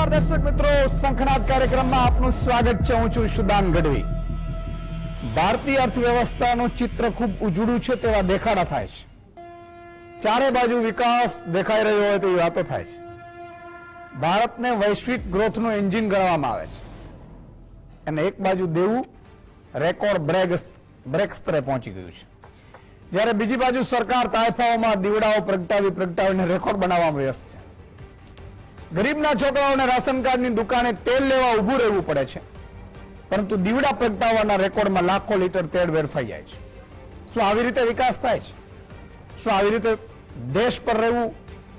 નમસ્કાર દર્શક મિત્રો, શંખનાદ કાર્યક્રમમાં આપનું સ્વાગત છે. હું છું સુદાન ગઢવી. ભારતીય અર્થવ્યવસ્થાનું ચિત્ર ખૂબ ઉજળું છે તેવા દેખાડા થાય છે. ચારે બાજુ વિકાસ દેખાઈ રહ્યો હોય તેવી વાતો થાય છે. ભારતને વૈશ્વિક ગ્રોથનું એન્જિન ગણવામાં આવે છે અને એક બાજુ દેવું રેકોર્ડ બ્રેક સ્તરે પહોંચી ગયું છે, જ્યારે બીજી બાજુ સરકાર તાયફાઓમાં દીવડાઓ પ્રગટાવીને રેકોર્ડ બનાવવામાં વ્યસ્ત છે. ગરીબના છોકરાઓને રાશન કાર્ડની દુકાને તેલ લેવા ઉભું રહેવું પડે છે, પરંતુ દીવડા પ્રગટાવવાના રેકોર્ડમાં લાખો લીટર તેલ વેડફાઈ જાય છે. શું આવી રીતે વિકાસ થાય છે? શું આવી રીતે દેશ પર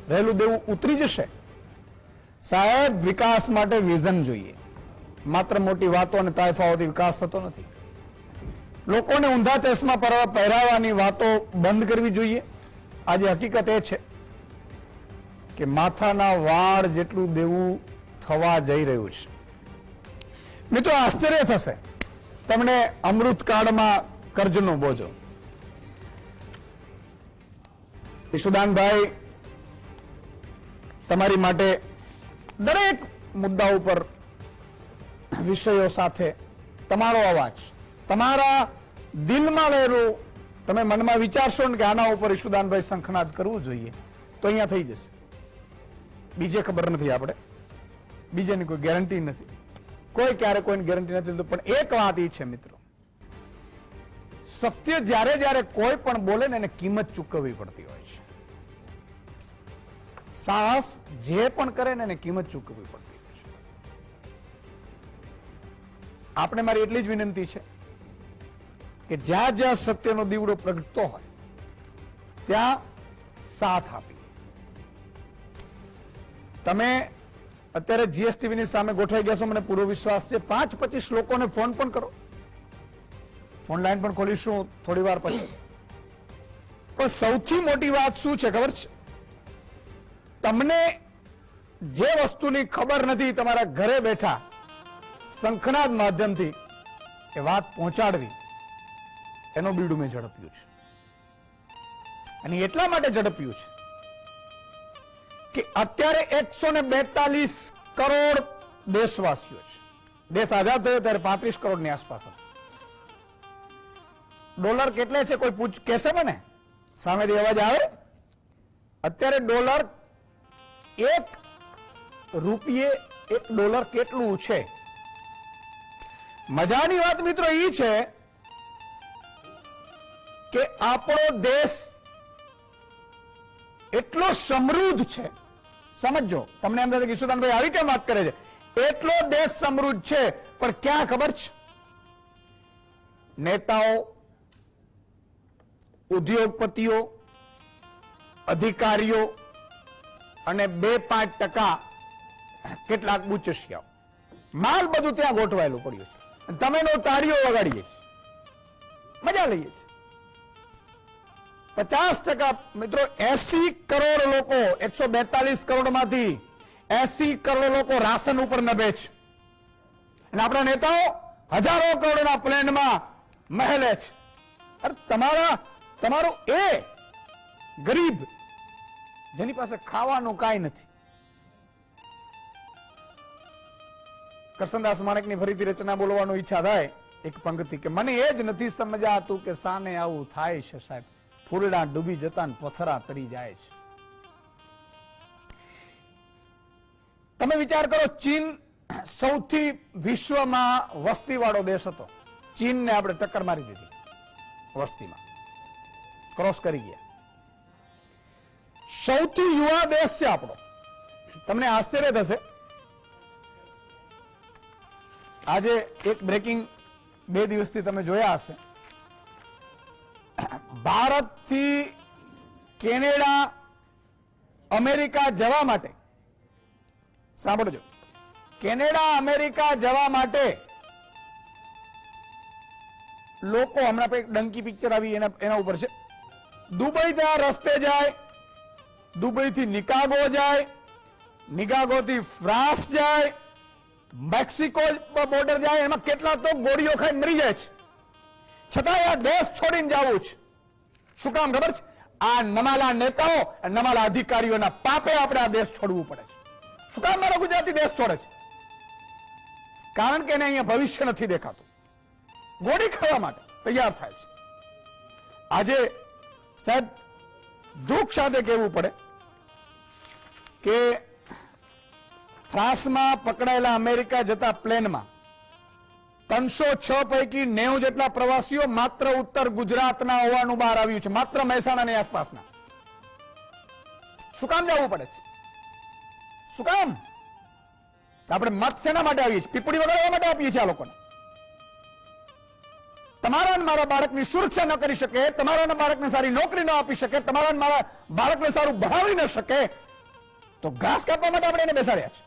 રહેલું દેવું ઉતરી જશે? સાહેબ, વિકાસ માટે વિઝન જોઈએ. માત્ર મોટી વાતો અને તાયફાઓથી વિકાસ થતો નથી. લોકોને ઊંધા ચશ્મા પહેરાવવાની વાતો બંધ કરવી જોઈએ. આજે હકીકત એ છે કે માથાના વાળ જેટલું દેવું થવા જઈ રહ્યું છે. મિત્રો, આશ્ચર્ય થશે તમને અમૃતકાળમાં કર્જનો બોજો. ઈશુદાનભાઈ, તમારી માટે દરેક મુદ્દા ઉપર વિષયો સાથે તમારો અવાજ, તમારા દિલમાં રહેલું, તમે મનમાં વિચારશો ને કે આના ઉપર ઈશુદાનભાઈ શંખનાદ કરવું જોઈએ, તો અહીંયા થઈ જશે. બીજે ખબર નથી, આપણે બીજાની કોઈ ગેરંટી નથી, કોઈ ક્યારે કોઈની ગેરંટી નથી. પણ એક વાત એ છે મિત્રો, સત્ય જ્યારે જ્યારે કોઈ પણ બોલે ને એને કિંમત ચૂકવવી પડતી હોય છે. સાહસ જે પણ કરે ને એને કિંમત ચૂકવવી પડતી હોય છે. આપણે મારી એટલી જ વિનંતી છે કે જ્યાં જ્યાં સત્યનો દીવડો પ્રગટતો હોય ત્યાં સાથ આપીએ. તમે અત્યારે જીએસટીવીની સામે ગોઠવાઈ ગયા છો, મને પૂરો વિશ્વાસ છે. 5-25 લોકોને ફોન પણ કરો. ફોન લાઈન પણ ખોલીશું થોડી વાર પછી. પણ સૌથી મોટી વાત શું છે ખબર છે? તમને જે વસ્તુની ખબર નથી, તમારા ઘરે બેઠા શંખનાદ માધ્યમથી એ વાત પહોંચાડવી, એનો બીડું મેં ઝડપ્યું છે. અને એટલા માટે ઝડપ્યું છે કે અત્યારે 142 કરોડ દેશવાસીઓ છે. દેશ આઝાદ થયો ત્યારે 35 કરોડની આસપાસ હતો. ડોલર કેટલે છે કોઈ કહેશે મને? સામેથી અવાજ આવે? અત્યારે ડોલર $1 કેટલું છે? મજાની વાત મિત્રો એ છે કે આપણો દેશ એટલો સમૃદ્ધ છે. સમજો, તમને એમ થશે કે ઈશુદાનભાઈ આવી કેમ વાત કરે છે? એટલો દેશ સમૃદ્ધ છે, પણ ક્યાં ખબર છે? નેતાઓ, ઉદ્યોગપતિઓ, અધિકારીઓ અને 2-5% કેટલાક બુચશિયાઓ, માલ બધું ત્યાં ગોઠવાયેલું પડ્યું છે. તમે તાળીઓ વગાડીએ છીએ, મજા લઈએ છીએ. 50% મિત્રો, 80 કરોડ લોકો, 142 કરોડમાંથી 80 કરોડ લોકો રાશન ઉપર નભે છે. અને આપણા નેતાઓ હજારો કરોડના પ્લેનમાં મહેલે છે. અરે તમારું એ ગરીબ જેની પાસે ખાવાનું કાંઈ નથી. કરશનદાસ માણેકની ફરીથી રચના બોલવાનો ઈચ્છા થાય. એક પંક્તિ કે મને એ જ નથી સમજાતું કે સાને આવું થાય છે સાહેબ, ફૂલડા ડૂબી જતા ને પથરા તરી જાય છે. તમે વિચાર કરો, ચીન સૌથી વિશ્વમાં વસ્તીવાળો દેશ હતો. ચીનને આપણે ટક્કર મારી દીધી વસ્તીમાં, ક્રોસ કરી ગયા. સૌથી યુવા દેશ છે આપણો. તમને આશ્ચર્ય થશે, આજે એક બ્રેકિંગ 2 દિવસથી તમે જોયા હશે. ભારતથી કેનેડા, અમેરિકા જવા માટે, સાંભળજો, કેનેડા અમેરિકા જવા માટે લોકો, હમણાં એક ડંકી પિક્ચર આવી એના ઉપર છે, દુબઈ ત્યાં રસ્તે જાય, દુબઈથી નિકાગો જાય, નિકાગોથી ફ્રાન્સ જાય, મેક્સિકો બોર્ડર જાય. એમાં કેટલા તો ગોળીઓ ખાઈને મરી જાય છે, છતાં આ દેશ છોડીને જવું છે. શું કામ ખબર છે? આ નમાલા નેતાઓ, નમાલા અધિકારીઓના પાપે આપણે આ દેશ છોડવું પડે છે. શું કામ મારો ગુજરાતી દેશ છોડે છે? કારણ કે એને અહીંયા ભવિષ્ય નથી દેખાતું. ગોળી ખાવા માટે તૈયાર થાય છે. આજે સાહેબ દુઃખ સાથે કહેવું પડે કે ફ્રાન્સમાં પકડાયેલા અમેરિકા જતા પ્લેનમાં 306 પૈકી 90 જેટલા પ્રવાસીઓ માત્ર ઉત્તર ગુજરાતના હોવાનું બહાર આવ્યું છે, માત્ર મહેસાણાની આસપાસના. શું કામ જવું પડે છે? શું કામ? આપણે મત શેના માટે આવીએ છીએ? પીપળી વગાડવા માટે આપીએ છીએ આ લોકોને. તમારા અને મારા બાળકની સુરક્ષા ન કરી શકે, તમારા અને બાળકને સારી નોકરી ન આપી શકે, તમારા અને મારા બાળકને સારું ભણાવી ન શકે, તો ઘાસ કાપવા માટે આપણે એને બેસાડ્યા છે.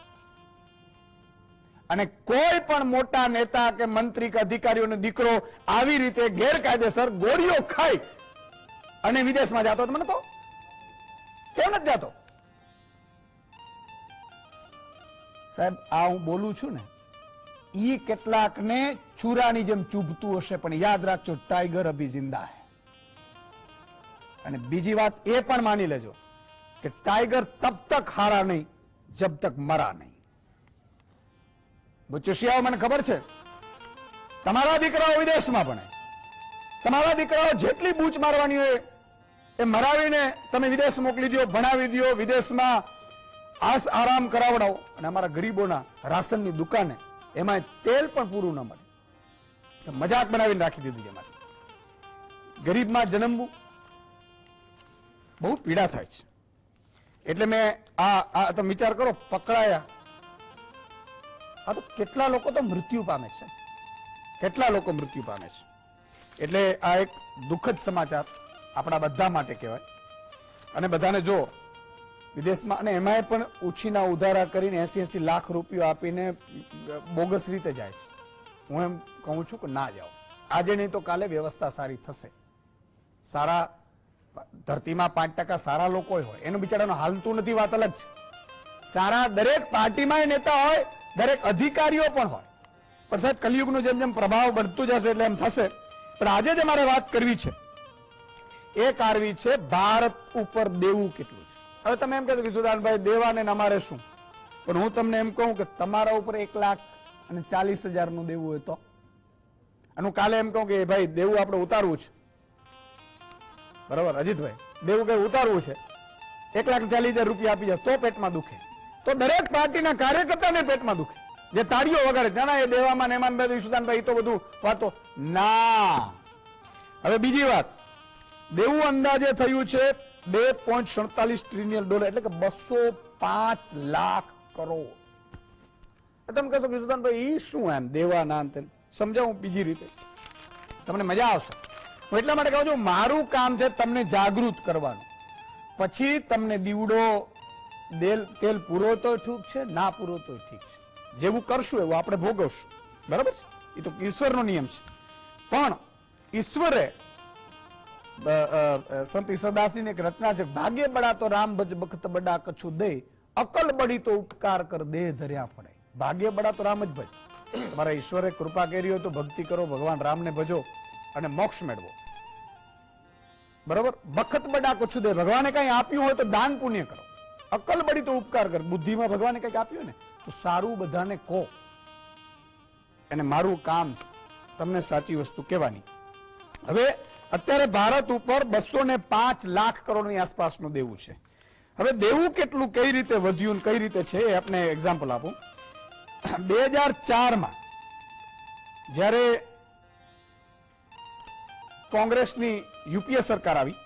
અને કોઈ પણ મોટા નેતા કે મંત્રી કે અધિકારીઓનો દીકરો આવી રીતે ગેરકાયદેસર ગોળીઓ ખાઈ અને વિદેશમાં જતો, મને કહો કેમ નથી જતો? સાહેબ આ હું બોલું છું ને, ઈ કેટલાકને ચૂરાની જેમ ચૂભતું હશે, પણ યાદ રાખજો ટાઈગર અભી જિંદા હૈ. અને બીજી વાત એ પણ માની લેજો કે टाइगर तब तक हारा नहीं जब तक मरा नहीं. ચુશિયાઓ મને ખબર છે, તમારા દીકરાઓ વિદેશમાં ભણે, તમારા દીકરાઓ જેટલી બૂચ મારવાની હોય એ મરાવીને તમે વિદેશ મોકલી દો, ભણાવી દો, વિદેશમાં આસ આરામ કરાવડાવો. અને અમારા ગરીબોના રાશનની દુકાને એમાં તેલ પણ પૂરું ન મળે, મજાક બનાવીને રાખી દીધી. એમાં ગરીબમાં જન્મવું બહુ પીડા થાય છે. એટલે મેં આ તમે વિચાર કરો, પકડાયા આ તો કેટલા લોકો તો મૃત્યુ પામે છે, કેટલા લોકો મૃત્યુ પામે છે. એટલે આ એક દુઃખદ સમાચાર આપણા બધા માટે કહેવાય. અને બધાને જો વિદેશમાં, અને એમાંય પણ ઉછીના ઉધારા કરીને 80-80 લાખ રૂપિયા આપીને બોગસ રીતે જાય છે. હું એમ કહું છું કે ના જાઓ. આજે નહીં તો કાલે વ્યવસ્થા સારી થશે. સારા ધરતીમાં 5% સારા લોકો હોય, એનું બિચારાનું હાલતું નથી, વાત અલગ છે. સારા દરેક પાર્ટીમાં નેતા હોય, દરેક અધિકારીઓ પણ હોય. પણ સાહેબ કલિયુગનો જેમ જેમ પ્રભાવ બઢતું જશે એટલે એમ થશે. પણ આજે જે મારે વાત કરવી છે એ કરવી છે ભારત ઉપર દેવું કેટલું છે. હવે તમે એમ કહેશો કે સુદાનભાઈ દેવાને અમારે શું? પણ હું તમને એમ કહું કે તમારા ઉપર 1,40,000 નું દેવું હોય તો, અને હું કાલે એમ કહું કે ભાઈ દેવું આપણે ઉતારવું છે, બરાબર અજીતભાઈ, દેવું કઈ ઉતારવું છે, 1,40,000 રૂપિયા આપી જાય તો પેટમાં દુખે, તો દરેક પાર્ટીના કાર્યકર્તાને પેટમાં દુખે, જે તાળીઓ વગાડે ના એ દેવામાં ને એમાં સુદાનભાઈ તો બધું વાતો ના. હવે બીજી વાત, દેવું અંદાજે થયું છે $2.47 ટ્રિલિયન, એટલે કે 205 લાખ કરોડ. તમે કહેશો કે સુદાનભાઈ ઈ શું એમ દેવા ના અંતે? સમજાવું બીજી રીતે, તમને મજા આવશે. હું એટલા માટે કહું છું, મારું કામ છે તમને જાગૃત કરવાનું. પછી તમને દીવડો તેલ પૂરો તો ઠીક છે, ના પૂરો તો ઠીક છે, જેવું કરશું એવું આપણે ભોગવશું, બરાબર છે? એ તો ઈશ્વરનો નિયમ છે. પણ ઈશ્વરે સંત ઈસરદાસજીની એક રચના છે, ભાગ્ય બડા તો રામ ભજ બખત બડા કછુ દે, અકલ બડી તો ઉપકાર કર દે ધર્યા પડે. ભાગ્ય બડા તો રામ જ ભજ. તમારા ઈશ્વરે કૃપા કરી હોય તો ભક્તિ કરો, ભગવાન રામને ભજો અને મોક્ષ મેળવો, બરોબર? બખત બડા કછુ દે, ભગવાને કઈ આપ્યું હોય તો દાન પુણ્ય કરો. અકલ બડી તો ઉપકાર કર, બુદ્ધિમાં ભગવાને કઈક આપ્યું ને તો સારું બધાને કહો. અને મારું કામ તમને સાચી વસ્તુ કહેવાની. હવે અત્યારે ભારત ઉપર 205 લાખ કરોડની આસપાસનું દેવું છે. હવે દેવું કેટલું, કઈ રીતે વધ્યું, કઈ રીતે છે એ આપણે એક્ઝામ્પલ આપું. 2004માં જ્યારે કોંગ્રેસની યુપીએ સરકાર આવી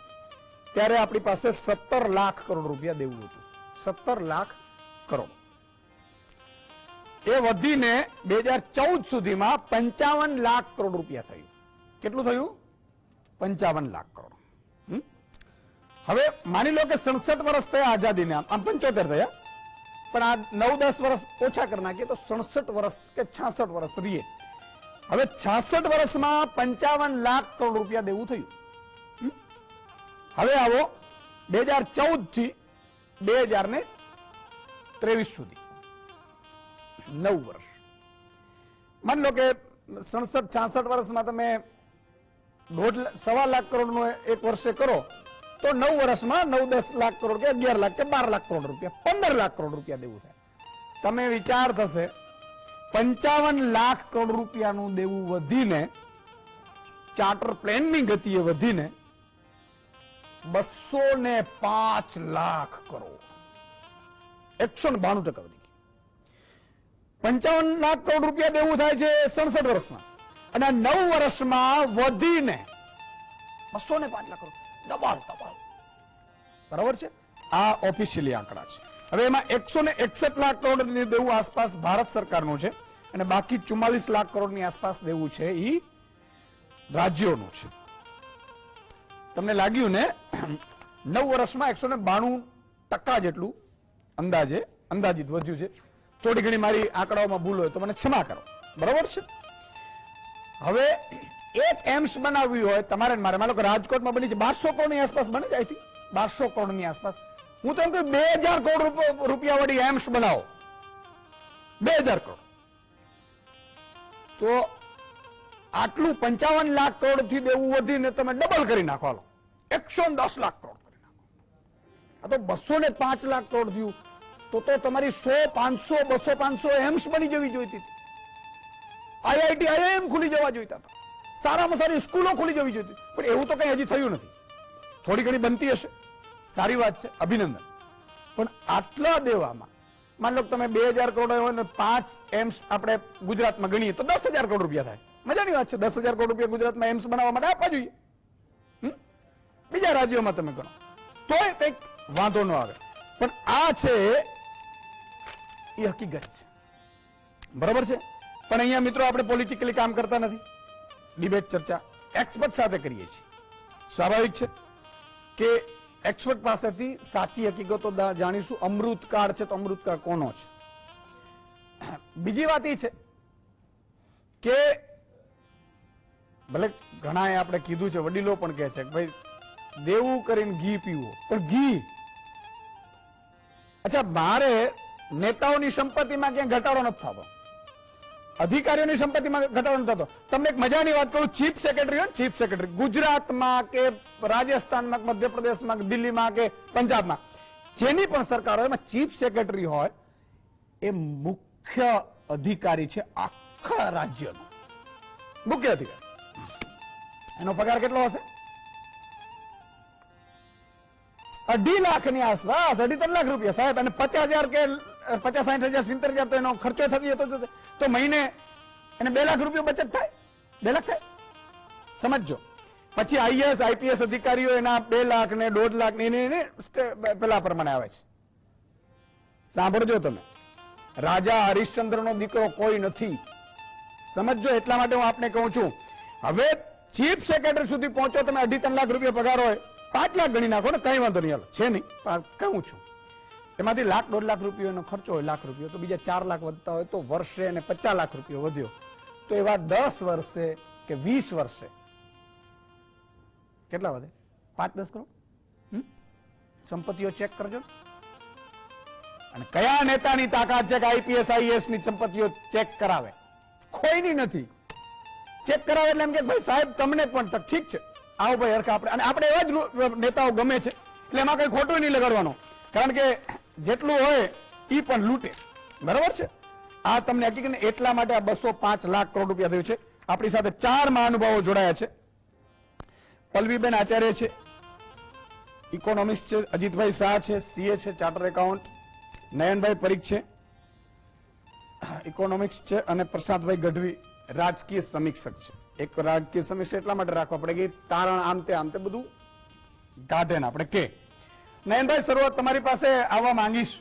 ત્યારે આપણી પાસે 17 લાખ કરોડ રૂપિયા દેવું હતું. 17 લાખ કરોડ. એ વધીને 2014 સુધીમાં 55 લાખ કરોડ રૂપિયા થયું. કેટલું થયું? 55 લાખ કરોડ. હવે માની લો કે 67 વર્ષ થયા આઝાદીને, આમ 75 થયા, પણ આ 9-10 વર્ષ ઓછા કરી નાખીએ તો 67 વર્ષ કે 66 વર્ષ રહીએ. હવે 66 વર્ષમાં 55 લાખ કરોડ રૂપિયા દેવું થયું. હવે આવો 2014 થી 2023 સુધી 9 વર્ષ. માની લો કે 67-66 વર્ષમાં તમે 1.25 લાખ કરોડ નું એક વર્ષે કરો તો 9 વર્ષમાં 9-10 લાખ કરોડ કે 11 લાખ કે 12 લાખ કરોડ રૂપિયા, 15 લાખ કરોડ રૂપિયા દેવું થાય. તમે વિચાર થશે 55 લાખ કરોડ રૂપિયાનું દેવું વધીને ચાર્ટર પ્લેનની ગતિએ વધીને 205 લાખ કરોડ 192% વધી ગઈ. 55 લાખ કરોડ રૂપિયા દેવું થાય છે 67 વર્ષમાં અને 9 વર્ષમાં વધીને 205 લાખ કરોડ ડબલ. બરાબર છે? આ ઓફિશિયલી આંકડા છે. હવે એમાં 161 લાખ કરોડ દેવું આસપાસ ભારત સરકારનું છે અને બાકી 44 લાખ કરોડની આસપાસ દેવું છે એ રાજ્યોનું છે. તમને લાગ્યું ને 9 વર્ષમાં 192% જેટલું અંદાજિત વધ્યું છે. થોડી ઘણી મારી આંકડાઓમાં ભૂલ હોય તો મને ક્ષમા કરો. બરાબર છે? હવે એક એમ્સ બનાવવી હોય તમારે મારે, માનો કે રાજકોટમાં બની છે 1200 કરોડની આસપાસ બને છે. 1200 કરોડની આસપાસ. હું તો એમ કહું 2000 કરોડ રૂપિયા વાળી એમ્સ બનાવો. 2000 કરોડ તો આટલું 55 લાખ કરોડ થી દેવું વધીને તમે ડબલ કરી નાખો. હાલો 110 લાખ કરોડ કરી નાખો. આ તો 205 લાખ કરોડ થયું. તો તમારી 100, 500, 200, 500 એમ્સ બની જવી જોઈતી હતી. આઈઆઈટી, આઈઆઈએમ ખુલી જવા જોઈતા હતા. સારામાં સારી સ્કૂલો ખુલી જવી જોઈતી. પણ એવું તો કઈ હજી થયું નથી. થોડી ઘણી બનતી હશે, સારી વાત છે, અભિનંદન. પણ આટલા દેવામાં માન લો તમે 2000 કરોડ હોય ને 5 એમ્સ આપણે ગુજરાતમાં ગણીએ તો 10,000 કરોડ રૂપિયા થાય. મજાની વાત છે. 10,000 કરોડ રૂપિયા ગુજરાતમાં એમ્સ બનાવવા માટે આપવા જોઈએ. બીજા રાજ્યોમાં તમે ગણો તોય કંઈક વાંધો ન આવે. પણ આ છે એ હકીકત છે. બરાબર છે? પણ અહીંયા મિત્રો આપણે પોલિટિકલી કામ કરતા નથી. ડિબેટ ચર્ચા એક્સપર્ટ સાથે કરીએ છીએ. સ્વાભાવિક છે કે એક્સપર્ટ પાસેથી સાચી હકીકતો જાણીશું. અમૃતકાળ છે તો અમૃતકાળ કોનો છે? બીજી વાત એ છે કે ભલે ઘણા આપણે કીધું છે, વડીલો પણ કહે છે કે ભાઈ દેવું કરીને ઘી પીવું. પણ ઘી, અચ્છા મારે નેતાઓની સંપત્તિમાં ક્યાંય ઘટાડો નથી થતો, અધિકારીઓની સંપત્તિમાં ઘટાડો નથી થતો. તમને એક મજાની વાત કરું. ચીફ સેક્રેટરી હોય, ચીફ સેક્રેટરી ગુજરાતમાં કે રાજસ્થાનમાં, મધ્યપ્રદેશમાં, દિલ્હીમાં કે પંજાબમાં, જેની પણ સરકાર હોય એમાં ચીફ સેક્રેટરી હોય એ મુખ્ય અધિકારી છે આખા રાજ્યનો. મુખ્ય અધિકારી. એનો પગાર કેટલો હશે? 2.5 લાખની આસપાસ, 2.5-3 લાખ રૂપિયા સાહેબ. અને 50,000 કે 50-60,000, 70,000 તો એનો ખર્ચો થતી તો મહિને એને 2 લાખ રૂપિયા બચત થાય. 2 લાખ થાય, સમજો. પછી આઈએસ, આઈપીએસ અધિકારીઓ એના 2 લાખ ને 1.5 લાખ ને પેલા પ્રમાણે આવે છે. સાંભળજો તમે, રાજા હરિશ્ચંદ્રનો દીકરો કોઈ નથી. સમજો. એટલા માટે હું આપને કહું છું, હવે ચીફ સેક્રેટરી સુધી પહોંચો તમે, 2.5-3 લાખ રૂપિયા પગાર હોય, 5 લાખ ગણી નાખો ને, કઈ વાંધો નહીં. હાલો છે નહીં, પણ કહું છું એમાંથી 1.5 લાખ રૂપિયાનો ખર્ચો હોય, લાખ રૂપિયા, તો બીજા 4 લાખ વધતા હોય તો વર્ષે એને 50 લાખ રૂપિયા વધ્યો. તો એવા 10 વર્ષે કે 20 વર્ષે કેટલા વધે? 5-10 કરોડ. સંપત્તિઓ ચેક કરજો. અને કયા નેતાની તાકાત છે કે આઈપીએસ, આઈએએસ ની સંપત્તિઓ ચેક કરાવે? કોઈની નથી. ચેક કરાવે એટલે એમ કે ભાઈ સાહેબ તમને પણ ઠીક છે, આવો ભાઈ હરખા આપણે. અને આપણે એવા જ નેતાઓ ગમે છે એટલે એમાં કઈ ખોટું નહીં લગાડવાનું. કારણ કે જેટલું હોય એ પણ લૂંટે. બરાબર છે? આ તમને હકીકત એટલા માટે આ 205 લાખ કરોડ રૂપિયા થયું છે. આપણી સાથે 4 મહાનુભાવો જોડાયા છે. પલ્લવીબેન આચાર્ય છે, ઇકોનોમિસ્ટ છે. અજીતભાઈ શાહ છે, સીએ છે, ચાર્ટર એકાઉન્ટ. નયનભાઈ પરીખ છે, ઇકોનોમિક્સ છે. અને પ્રશાંતભાઈ ગઢવી રાજકીય સમીક્ષક છે. એક રાજકીય સમીક્ષક એટલા માટે રાખવા પડે કે તારણ આમ તે બધું કાઢે ને આપણે કે. નયનભાઈ, શરૂઆત તમારી પાસે આવવા માંગીશ.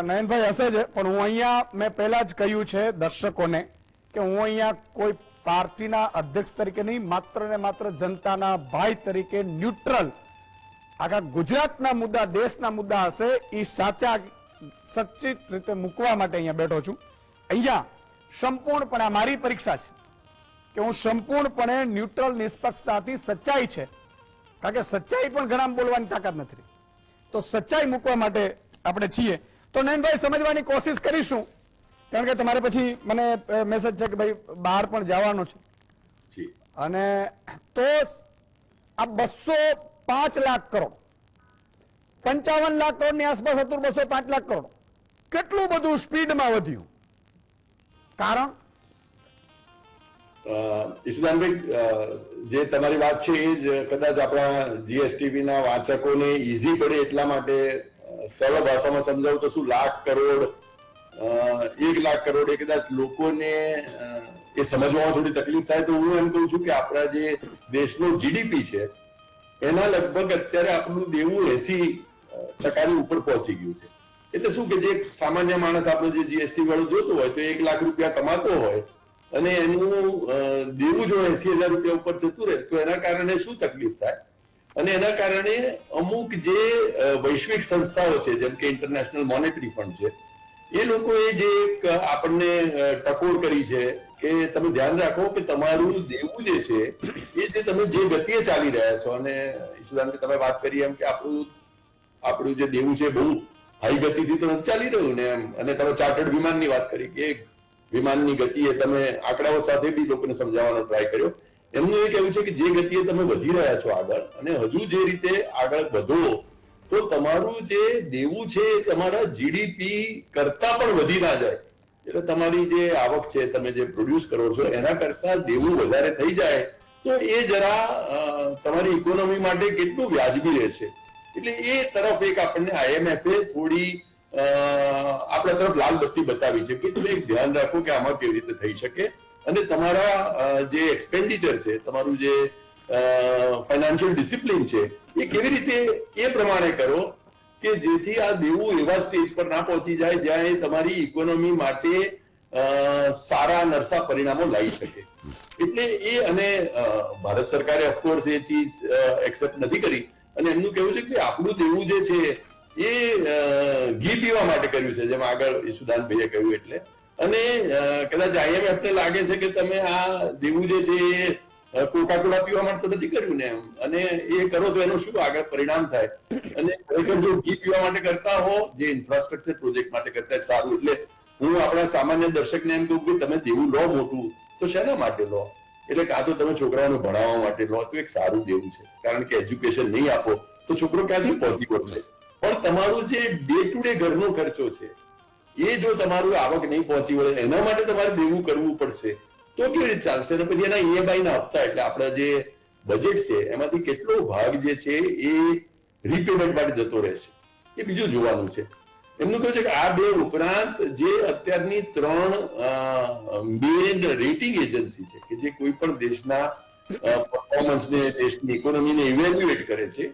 નયનભાઈ હશે જ, પણ હું અહીંયા મેં પહેલા જ કહ્યું છે દર્શકોને કે હું અહીંયા કોઈ પાર્ટીના અધ્યક્ષ તરીકે નહીં, માત્ર ને માત્ર જનતાના ભાઈ તરીકે ન્યુટ્રલ આખા ગુજરાતના મુદ્દા, દેશના મુદ્દા હશે એ સાચા સચિત રીતે મૂકવા માટે અહીંયા બેઠો છું. અહીંયા સંપૂર્ણપણે મારી પરીક્ષા છે કે હું સંપૂર્ણપણે ન્યુટ્રલ, નિષ્પક્ષતાથી સચ્ચાઈ છે, કારણ કે સચ્ચાઈ પણ ઘણા બોલવાની તાકાત નથી. તો સચ્ચાઈ મૂકવા માટે આપણે છીએ. તો નયનભાઈ સમજવાની કોશિશ કરીશું, કારણ કે તમારે પછી મને મેસેજ છે કે ભાઈ બહાર પણ જવાનો છે. અને તો આ 205 લાખ કરોડ, 55 લાખ કરોડ ની આસપાસ હતું, 205 લાખ કરોડ. કેટલું બધું સ્પીડમાં વધ્યું? કારણ ઈશુદાનભાઈ, જે તમારી વાત છે એ જ કદાચ આપણા જીએસટીવી ના વાચકોને ઈઝી પડે એટલા માટે સરળ ભાષામાં સમજાવું તો શું, લાખ કરોડ 1 લાખ કરોડ એ કદાચ લોકોને એ સમજવામાં થોડી તકલીફ થાય, તો હું એમ કહું છું કે આપણા જે દેશનો જીડીપી છે એના લગભગ અત્યારે આપણું દેવું 80% ઉપર પહોંચી ગયું છે. એટલે શું કે જે સામાન્ય માણસ આપણો જે જીએસટી વાળું જોતો હોય તો 1 લાખ રૂપિયા કમાતો હોય અને એનું દેવું જો 80,000 રૂપિયા ઉપર જતું રહે તો એના કારણે શું તકલીફ થાય? અને એના કારણે અમુક જે વૈશ્વિક સંસ્થાઓ છે જેમ કે ઇન્ટરનેશનલ મોનેટરી ફંડ છે, એ લોકોએ જે આપણને ટકોર કરી છે કે તમે ધ્યાન રાખો કે તમારું દેવું જે છે એ જે તમે જે ગતિએ ચાલી રહ્યા છો, અને ઈશુદાનભાઈ તમે વાત કરી એમ કે આપણું જે દેવું છે બહુ હાઈ ગતિથી તો નથી ચાલી રહ્યું ને એમ, અને તમે ચાર્ટર્ડ વિમાનની વાત કરી કે વિમાનની ગતિએ તમે આંકડાઓ સાથે બી લોકોને સમજાવવાનો ટ્રાય કર્યો. એમનું એ કહેવું છે કે જે ગતિએ તમે વધી રહ્યા છો આગળ, અને હજુ જે રીતે આગળ વધો તો તમારું જે દેવું છે તમારા જીડીપી કરતા પણ વધી ના જાય. એટલે તમારી જે આવક છે તમે જે પ્રોડ્યુસ કરો છો એના કરતા દેવું વધારે થઈ જાય તો એ જરા તમારી ઇકોનોમી માટે કેટલું વ્યાજબી રહેશે. એટલે એ તરફ એક આપણને આઈએમએફે થોડી આપણા તરફ લાલ બત્તી બતાવી છે કે તમે એક ધ્યાન રાખો કે આમાં કેવી રીતે થઈ શકે, અને તમારા જે એક્સપેન્ડિચર છે, તમારું જે ફાઇનાન્શિયલ ડિસિપ્લિન છે એ કેવી રીતે એ પ્રમાણે કરો કે જેથી આ દેવું એવા સ્ટેજ પર ના પહોંચી જાય જ્યાં એ તમારી ઇકોનોમી માટે સારા નરસા પરિણામો લાવી શકે. એટલે એ, અને ભારત સરકારે ઓફકોર્સ એ ચીજ એક્સેપ્ટ નથી કરી, અને એમનું કહેવું છે કે આપણું દેવું જે છે એ ઘી પીવા માટે કર્યું છે, જેમ આગળ ઈશુદાનભાઈએ કહ્યું. એટલે અને કદાચ આઈએમએફ ને લાગે છે કે તમે આ દેવું જે છે એ કોકાકોલા પીવા માટે તો નથી કર્યું ને એમ, અને એ કરો તો એનું શું આગળ પરિણામ થાય. અને ખરેખર જો ઘી પીવા માટે કરતા હો, જે ઇન્ફ્રાસ્ટ્રક્ચર પ્રોજેક્ટ માટે કરતા હોય સારું. એટલે હું આપણા સામાન્ય દર્શકને એમ કહું કે તમે દેવું લો મોટું તો શેના માટે લો? એટલે કાં તો તમે છોકરાઓને ભણાવવા માટે લો તો એક સારું દેવું છે, કારણ કે એજ્યુકેશન નહીં આપો તો છોકરો ક્યાંથી પહોંચી વળશે. પણ તમારું જે ડે ટુ ડે ઘરનો ખર્ચો છે એ જો તમારું આવક નહીં પહોંચી વળે એના માટે તમારે દેવું કરવું પડશે તો કેવી રીતે ચાલશે? અને પછી એના ઈએમઆઈ ના હપ્તા, એટલે આપણા જે બજેટ છે એમાંથી કેટલો ભાગ જે છે એ રીપેમેન્ટ માટે જતો રહેશે એ બીજું જોવાનું છે. એમનું કહ્યું છે કે આ બે ઉપરાંત જે અત્યારની 3 મેઇન રેટિંગ એજન્સી છે કે જે કોઈ પણ દેશના પરફોર્મન્સને, દેશની ઇકોનોમીને ઇવેલ્યુએટ કરે છે,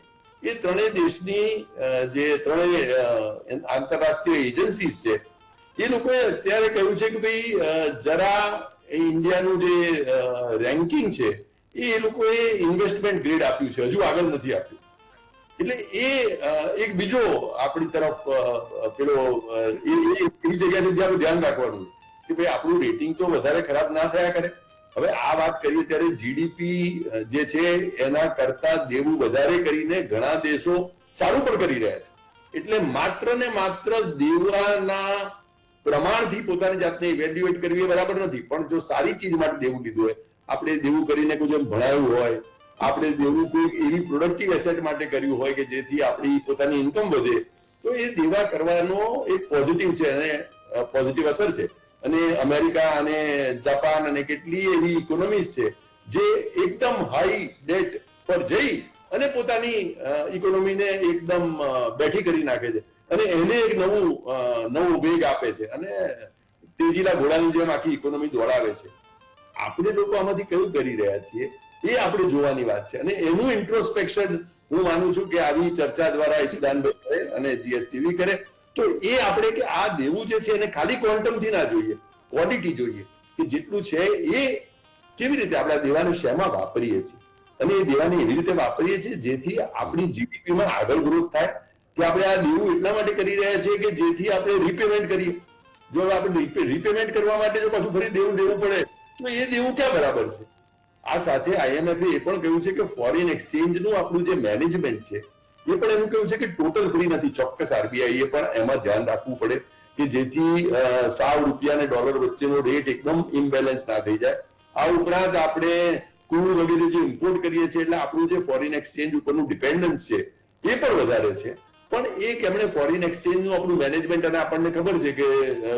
એ ત્રણેય દેશની જે ત્રણેય આંતરરાષ્ટ્રીય એજન્સીસ છે એ લોકોએ અત્યારે કહ્યું છે કે ભાઈ જરા ઇન્ડિયાનું જે રેન્કિંગ છે એ લોકોએ ઇન્વેસ્ટમેન્ટ ગ્રેડ આપ્યું છે, હજુ આગળ નથી આપ્યું. એટલે એ એક બીજો આપણી તરફ પેલો એવી જગ્યાએ જ્યાં ધ્યાન રાખવાનું કે ભાઈ આપણું રેટિંગ તો વધારે ખરાબ ના થયા કરે. હવે આ વાત કરીએ ત્યારે જીડીપી જે છે એના કરતા દેવું વધારે કરીને ઘણા દેશો સારું પણ કરી રહ્યા છે. એટલે માત્ર ને માત્ર દેવાના પ્રમાણથી પોતાની જાતને ઇવેલ્યુએટ કરવી એ બરાબર નથી, પણ જો સારી ચીજ માટે દેવું લીધું હોય, આપણે દેવું કરીને કોઈ જેમ ભણાવ્યું હોય, આપણે દેવું કોઈ એવી પ્રોડક્ટિવ એસેટ માટે કર્યું હોય કે જેથી આપણી પોતાની ઇન્કમ વધે, તો એ દેવા કરવાનો એક પોઝિટિવ છે અને પોઝિટિવ અસર છે. અને અમેરિકા અને જાપાન અને કેટલી એવી ઇકોનોમીઝ છે જે એકદમ હાઈ ડેટ પર જઈ અને પોતાની ઇકોનોમીને એકદમ બેઠી કરી નાખે છે અને એને એક નવું વેગ આપે છે અને તેજીલા ઘોડાની જેમ આખી ઇકોનોમી દોડાવે છે. આપણે લોકો આમાંથી કયું કરી રહ્યા છીએ એ આપણે જોવાની વાત છે, અને એનું ઇન્ટ્રોસ્પેક્શન હું માનું છું કે આવી ચર્ચા દ્વારા ઈશુદાનભાઈ કરે અને જીએસટીવી કરે તો એ આપણે કે આ દેવું જે છે એને ખાલી ક્વોન્ટમથી ના જોઈએ, ક્વોન્ટિટી જોઈએ કે જેટલું છે એ કેવી રીતે આપણે દેવાને શેમાં વાપરીએ છીએ, અને એ દેવાને એવી રીતે વાપરીએ છીએ જેથી આપણી જીડીપીમાં આગળ ગ્રોથ થાય કે આપણે આ દેવું એટલા માટે કરી રહ્યા છીએ કે જેથી આપણે રીપેમેન્ટ કરીએ. જો આપણે રીપેમેન્ટ કરવા માટે જો પાછું ફરી દેવું પડે તો એ દેવું ક્યાં બરાબર છે? આ સાથે આઈએમએફ એ પણ કહ્યું છે કે ફોરેન એક્સચેન્જનું આપણું જે મેનેજમેન્ટ છે એ પણ એનું કહ્યું છે કે ટોટલ ફ્રી નથી. ચોક્કસ આરબીઆઈ એ પણ એમાં ધ્યાન રાખવું પડે કે જેથી સાવ રૂપિયા અને ડોલર વચ્ચેનો રેટ એકદમ ઇમ્બેલેન્સ ના થઈ જાય. આ ઉપરાંત આપણે ક્રૂડ વગેરે જે ઇમ્પોર્ટ કરીએ છીએ એટલે આપણું જે ફોરેન એક્સચેન્જ ઉપરનું ડિપેન્ડન્સ છે એ પણ વધારે છે. પણ એક એમણે ફોરેન એક્સચેન્જનું આપણું મેનેજમેન્ટ, અને આપણને ખબર છે કે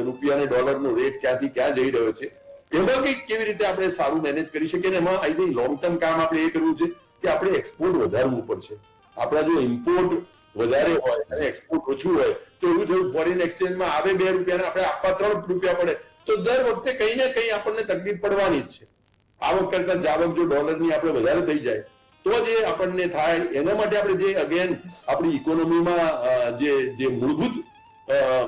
રૂપિયા અને ડોલરનો રેટ ક્યાંથી ક્યાં જઈ રહ્યો છે, એમાં કંઈક કેવી રીતે આપણે સારું મેનેજ કરી શકીએ. એમાં આઈ થિંક લોંગ ટર્મ કામ આપણે એ કરવું છે કે આપણે એક્સપોર્ટ વધારવું પડશે. આપણા જો ઇમ્પોર્ટ વધારે હોય અને એક્સપોર્ટ ઓછું હોય તો એવું થયું ફોરેન એક્સચેન્જમાં આવે 2 રૂપિયા આપણે આપવા 3 રૂપિયા પડે તો દર વખતે કંઈ ને કંઈ આપણને તકલીફ પડવાની જ છે. આવક કરતા જાવક જો ડોલરની આપણે વધારે થઈ જાય તો જે આપણને થાય, એના માટે આપણે જે અગેન આપણી ઇકોનોમીમાં જે મૂળભૂત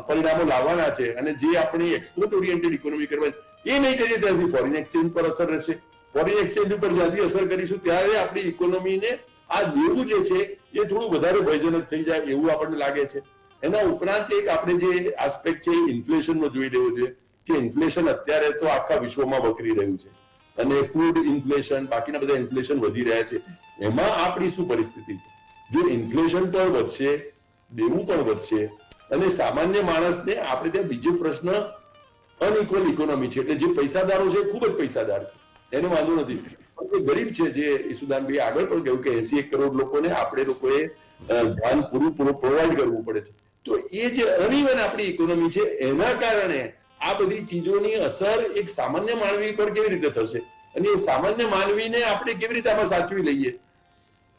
પરિણામો લાવવાના છે અને જે આપણી એક્સપોર્ટ ઓરિએન્ટેડ ઇકોનોમી કરવાની, એ નહીં કરીએ ત્યાંથી ફોરેન એક્સચેન્જ પર અસર રહેશે. ફોરેન એક્સચેન્જ ઉપર જ્યાંથી અસર કરીશું ત્યારે આપણી ઇકોનોમીને આ દેવું જે છે એ થોડું વધારે ભયજનક થઈ જાય એવું આપણને લાગે છે. એના ઉપરાંત એક આપણે જે આસ્પેક્ટ છે ઇન્ફ્લેશનનો જોઈ લેવો જોઈએ કે ઇન્ફ્લેશન અત્યારે તો આખા વિશ્વમાં વકરી રહ્યું છે અને ફૂડ ઇન્ફ્લેશન, બાકીના બધા ઇન્ફ્લેશન વધી રહ્યા છે. એમાં આપણી શું પરિસ્થિતિ છે? જો ઇન્ફ્લેશન પણ વધશે, દેવું પણ વધશે અને સામાન્ય માણસને આપણે ત્યાં બીજો પ્રશ્ન અનઇક્વલ ઇકોનોમી છે, એટલે જે પૈસાદારો છે ખૂબ જ પૈસાદાર છે એને વાંધો નથી, પણ ગરીબ છે જે ઈસુદાનભાઈ આગળ પણ કહ્યું કે 81 કરોડ લોકોને આપણે લોકોએ ધ્યાન પૂરું પ્રોવાઈડ કરવું પડે છે. તો એ જે અનઇવન આપણી ઇકોનોમી છે એના કારણે આ બધી ચીજોની અસર એક સામાન્ય માનવી પર કેવી રીતે થશે અને એ સામાન્ય માનવીને આપણે કેવી રીતે આમાં સાચવી લઈએ?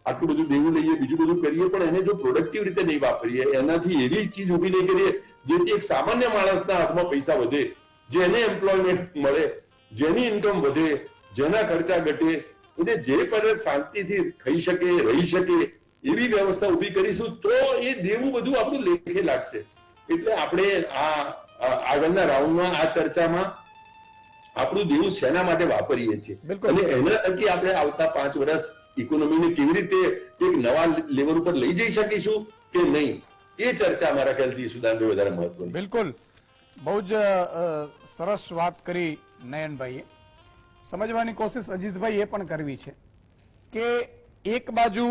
આટલું બધું દેવું લઈએ, બીજું બધું કરીએ, પણ એને જો પ્રોડક્ટિવ રીતે નહીં વાપરીએ, એનાથી એવી ચીજ ઊભી નહીં કરીએ જેથી એક સામાન્ય માણસના હાથમાં પૈસા વધે, જેને એમ્પ્લોયમેન્ટ મળે, જેની ઇન્કમ વધે, જેના ખર્ચા ઘટે, એટલે જે પર શાંતિથી ખાઈ શકે, રહી શકે એવી વ્યવસ્થા ઊભી કરીશું તો એ દેવું બધું આપણું લેખે લાગશે. એટલે આપણે આગળના રાઉન્ડમાં આ ચર્ચામાં આપણું દેવું શેના માટે વાપરીએ છીએ અને એના થકી આપણે આવતા 5 વર્ષ ઇકોનોમીને કેવી રીતે એક નવા લેવલ ઉપર લઈ જઈ શકીશું કે નહીં, એ ચર્ચા અમારા ખ્યાલથી સુદાનભાઈ વધારે મહત્વની. બિલકુલ, બહુ જ સરસ વાત કરી નયનભાઈએ. સમજવાની કોશિશ અજીતભાઈ એ પણ કરવી છે કે એક બાજુ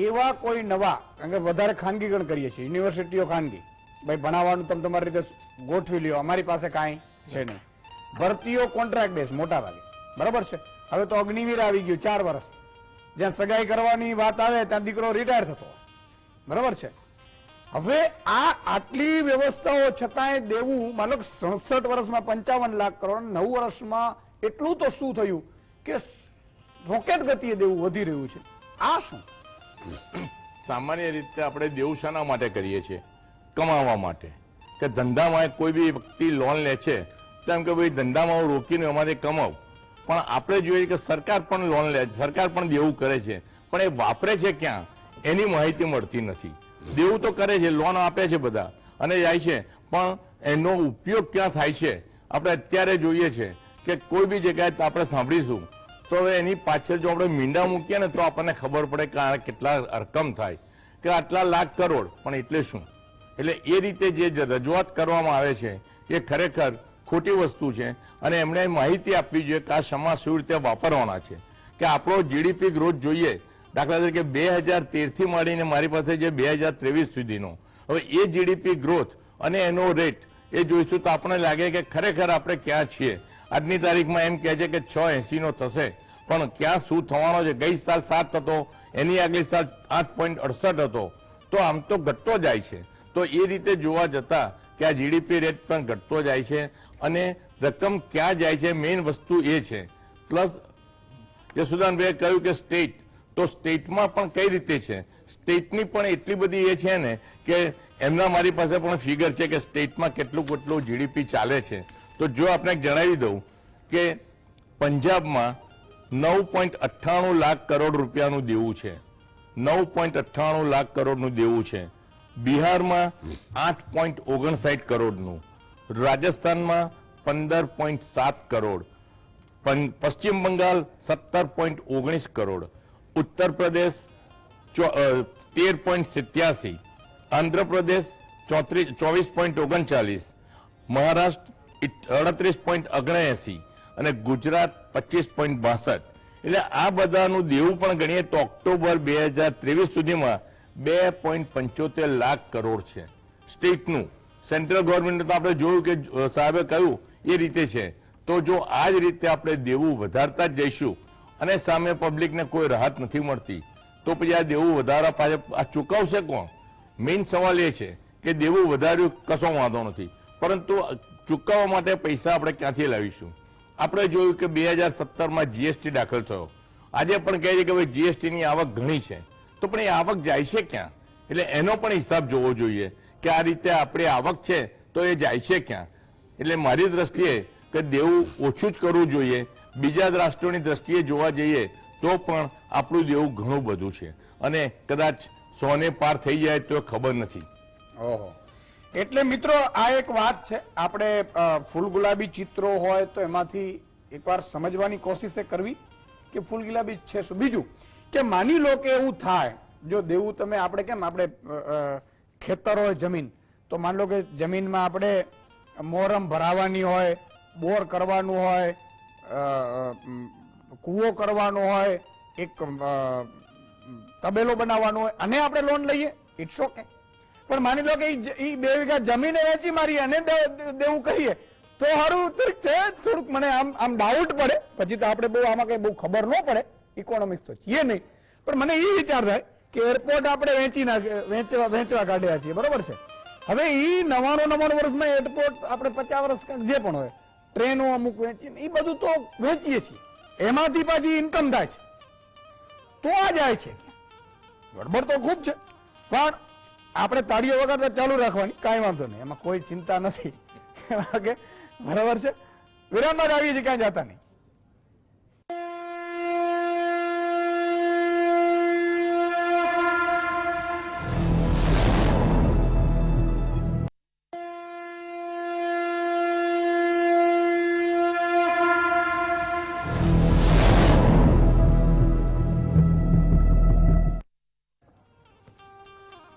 એવા કોઈ નવા, કારણ કે વધારે ખાનગીકરણ કરીએ છીએ, યુનિવર્સિટીઓ ખાનગી, ભાઈ ભણાવવાનું તમે તમારી રીતે ગોઠવી લ્યો, અમારી પાસે કાંઈ છે નહીં. ભરતીઓ કોન્ટ્રાક્ટ બેઝ મોટા ભાગે, બરાબર છે. હવે તો અગ્નિવીર આવી ગયું 4 વર્ષ, જ્યાં સગાઈ કરવાની વાત આવે ત્યાં દીકરો રિટાયર થતો, બરાબર છે. હવે આ આટલી વ્યવસ્થાઓ છતાંય દેવું, માનો 67 વર્ષમાં 55 લાખ કરોડ, 9 વર્ષમાં એટલું તો શું થયું કે રોકેટ ગતિએ દેવું વધી રહ્યું છે. આ શું? સામાન્ય રીતે આપણે દેવું શાના માટે કરીએ છીએ? કમાવા માટે. કે ધંધામાં કોઈ બી વ્યક્તિ લોન લે છે તેમ કે ભાઈ ધંધામાં હું રોકીને અમારે કમાવું, પણ આપણે જોઈએ કે સરકાર પણ લોન લે છે, સરકાર પણ દેવું કરે છે, પણ એ વાપરે છે ક્યાં એની માહિતી મળતી નથી. દેવું તો કરે છે, લોન આપે છે બધા અને જાય છે, પણ એનો ઉપયોગ ક્યાં થાય છે આપણે અત્યારે જોઈએ છે કે કોઈ બી જગ્યાએ આપણે સાંભળીશું તો હવે એની પાછળ જો આપણે મીંડા મૂકીએ ને તો આપણને ખબર પડે કે આ કેટલા રકમ થાય, કે આટલા લાખ કરોડ, પણ એટલે શું? એટલે એ રીતે જે રજૂઆત કરવામાં આવે છે એ ખરેખર ખોટી વસ્તુ છે અને એમણે માહિતી આપવી જોઈએ કે આ સમાજ કેવી રીતે વાપરવાના છે. કે આપણો જીડીપી ગ્રોથ જોઈએ, દાખલા તરીકે 2013 થી માંડીને મારી પાસે જે 2023 સુધીનો, હવે એ જીડીપી ગ્રોથ અને એનો રેટ એ જોઈશું તો આપણને લાગે કે ખરેખર આપણે ક્યાં છીએ. આજની તારીખમાં એમ કહે છે કે 6.80 નો થશે, પણ ક્યાં શું થવાનો છે? ગઈ સાલ 7 હતો, એની આગલી સાલ 8.68 હતો, તો આમ તો ઘટતો જાય છે. તો એ રીતે જોવા જતા કે આ જીડીપી રેટ પણ ઘટતો જાય છે અને રકમ ક્યાં જાય છે મેઇન વસ્તુ એ છે. પ્લસ યશુદાનભાઈએ કહ્યું કે સ્ટેટ, તો સ્ટેટમાં પણ કઈ રીતે છે? સ્ટેટની પણ એટલી બધી એ છે ને કે એમના મારી પાસે પણ ફિગર છે કે સ્ટેટમાં કેટલું જીડીપી ચાલે છે. તો જો આપણે જણાવી દઉં કે પંજાબમાં 9.98 લાખ કરોડ રૂપિયાનું દેવું છે, 9.98 લાખ કરોડનું દેવું છે. બિહારમાં 8.59 કરોડનું, રાજસ્થાનમાં 15.7 કરોડ, પશ્ચિમ બંગાળ 17.19 કરોડ, ઉત્તર પ્રદેશ 13.87, આંધ્રપ્રદેશ 24.39, મહારાષ્ટ્ર 38.79 અને ગુજરાત 25.62. એટલે આ બધાનું દેવું પણ ગણીએ તો ઓક્ટોબર 2023 સુધીમાં 2.75 લાખ કરોડ છે સ્ટેટનું. સેન્ટ્રલ ગવર્મેન્ટ તો આપણે જોયું કે સાહેબે કહ્યું એ રીતે છે. તો જો આ જ રીતે આપણે દેવું વધારતા જ જઈશું અને સામે પબ્લિકને કોઈ રાહત નથી મળતી તો પછી આ દેવું વધારા પાછળ આ ચૂકવશે કોણ? મેઇન સવાલ એ છે કે દેવું વધાર્યું કશો વાંધો નથી, પરંતુ ચૂકવવા માટે પૈસા આપણે ક્યાંથી લાવીશું? આપણે જોયું કે 2017માં જીએસટી દાખલ થયો. આજે પણ કહે છે કે ભાઈ જીએસટીની આવક ઘણી છે, તો પણ એ આવક જાય છે ક્યાં? એટલે એનો પણ હિસાબ જોવો જોઈએ કે આ રીતે આપણી આવક છે તો એ જાય છે ક્યાં. એટલે મારી દ્રષ્ટિએ કે દેવું ઓછું જ કરવું જોઈએ. બીજા રાષ્ટ્રોની દ્રષ્ટિએ જોવા જઈએ તો પણ આપણું દેવું ઘણું બધું છે અને કદાચ 100 ને પાર થઈ જાય તો ખબર નથી. ઓહો, એટલે મિત્રો આ એક વાત છે. આપણે ફૂલ ગુલાબી ચિત્રો હોય તો એમાંથી એકવાર સમજવાની કોશિશ કરવી કે ફૂલ ગુલાબી છે શું. બીજું કે માની લો કે એવું થાય, જો દેવું તમે આપણે કેમ આપણે ખેતર હોય જમીન, તો માની લો કે જમીનમાં આપણે મોરમ ભરાવાની હોય, બોર કરવાનું હોય, કૂવો કરવાનો હોય, એક તબેલો બનાવવાનો હોય અને આપણે લોન લઈએ, ઇટ્સ ઓકે. પણ માની લો કે એ 2 વીઘા જમીન વેચી મારી અને દેવું કરીએ તો સારું છે. થોડુંક મને આમ ડાઉટ પડે. પછી તો આપણે બહુ આમાં કઈ બહુ ખબર ન પડે, ઇકોનોમિક્સ તો છીએ નહીં, પણ મને એ વિચાર થાય કે એરપોર્ટ આપણે વેચવા કાઢ્યા છીએ, બરોબર છે. હવે એ 99 વર્ષમાં એરપોર્ટ આપણે 50 વર્ષ જે પણ હોય, ટ્રેનો અમુક વેચીને એ બધું તો વેચીએ છીએ, એમાંથી પાછી ઇન્કમ થાય છે, તો આ જાય છે. ગડબડ તો ખૂબ છે, પણ આપણે તાળીઓ વગાડતા ચાલુ રાખવાની, કાંઈ વાંધો નહીં, એમાં કોઈ ચિંતા નથી. બરાબર છે. વિરામ બાદ આવીએ છીએ, ક્યાં જતા નહીં.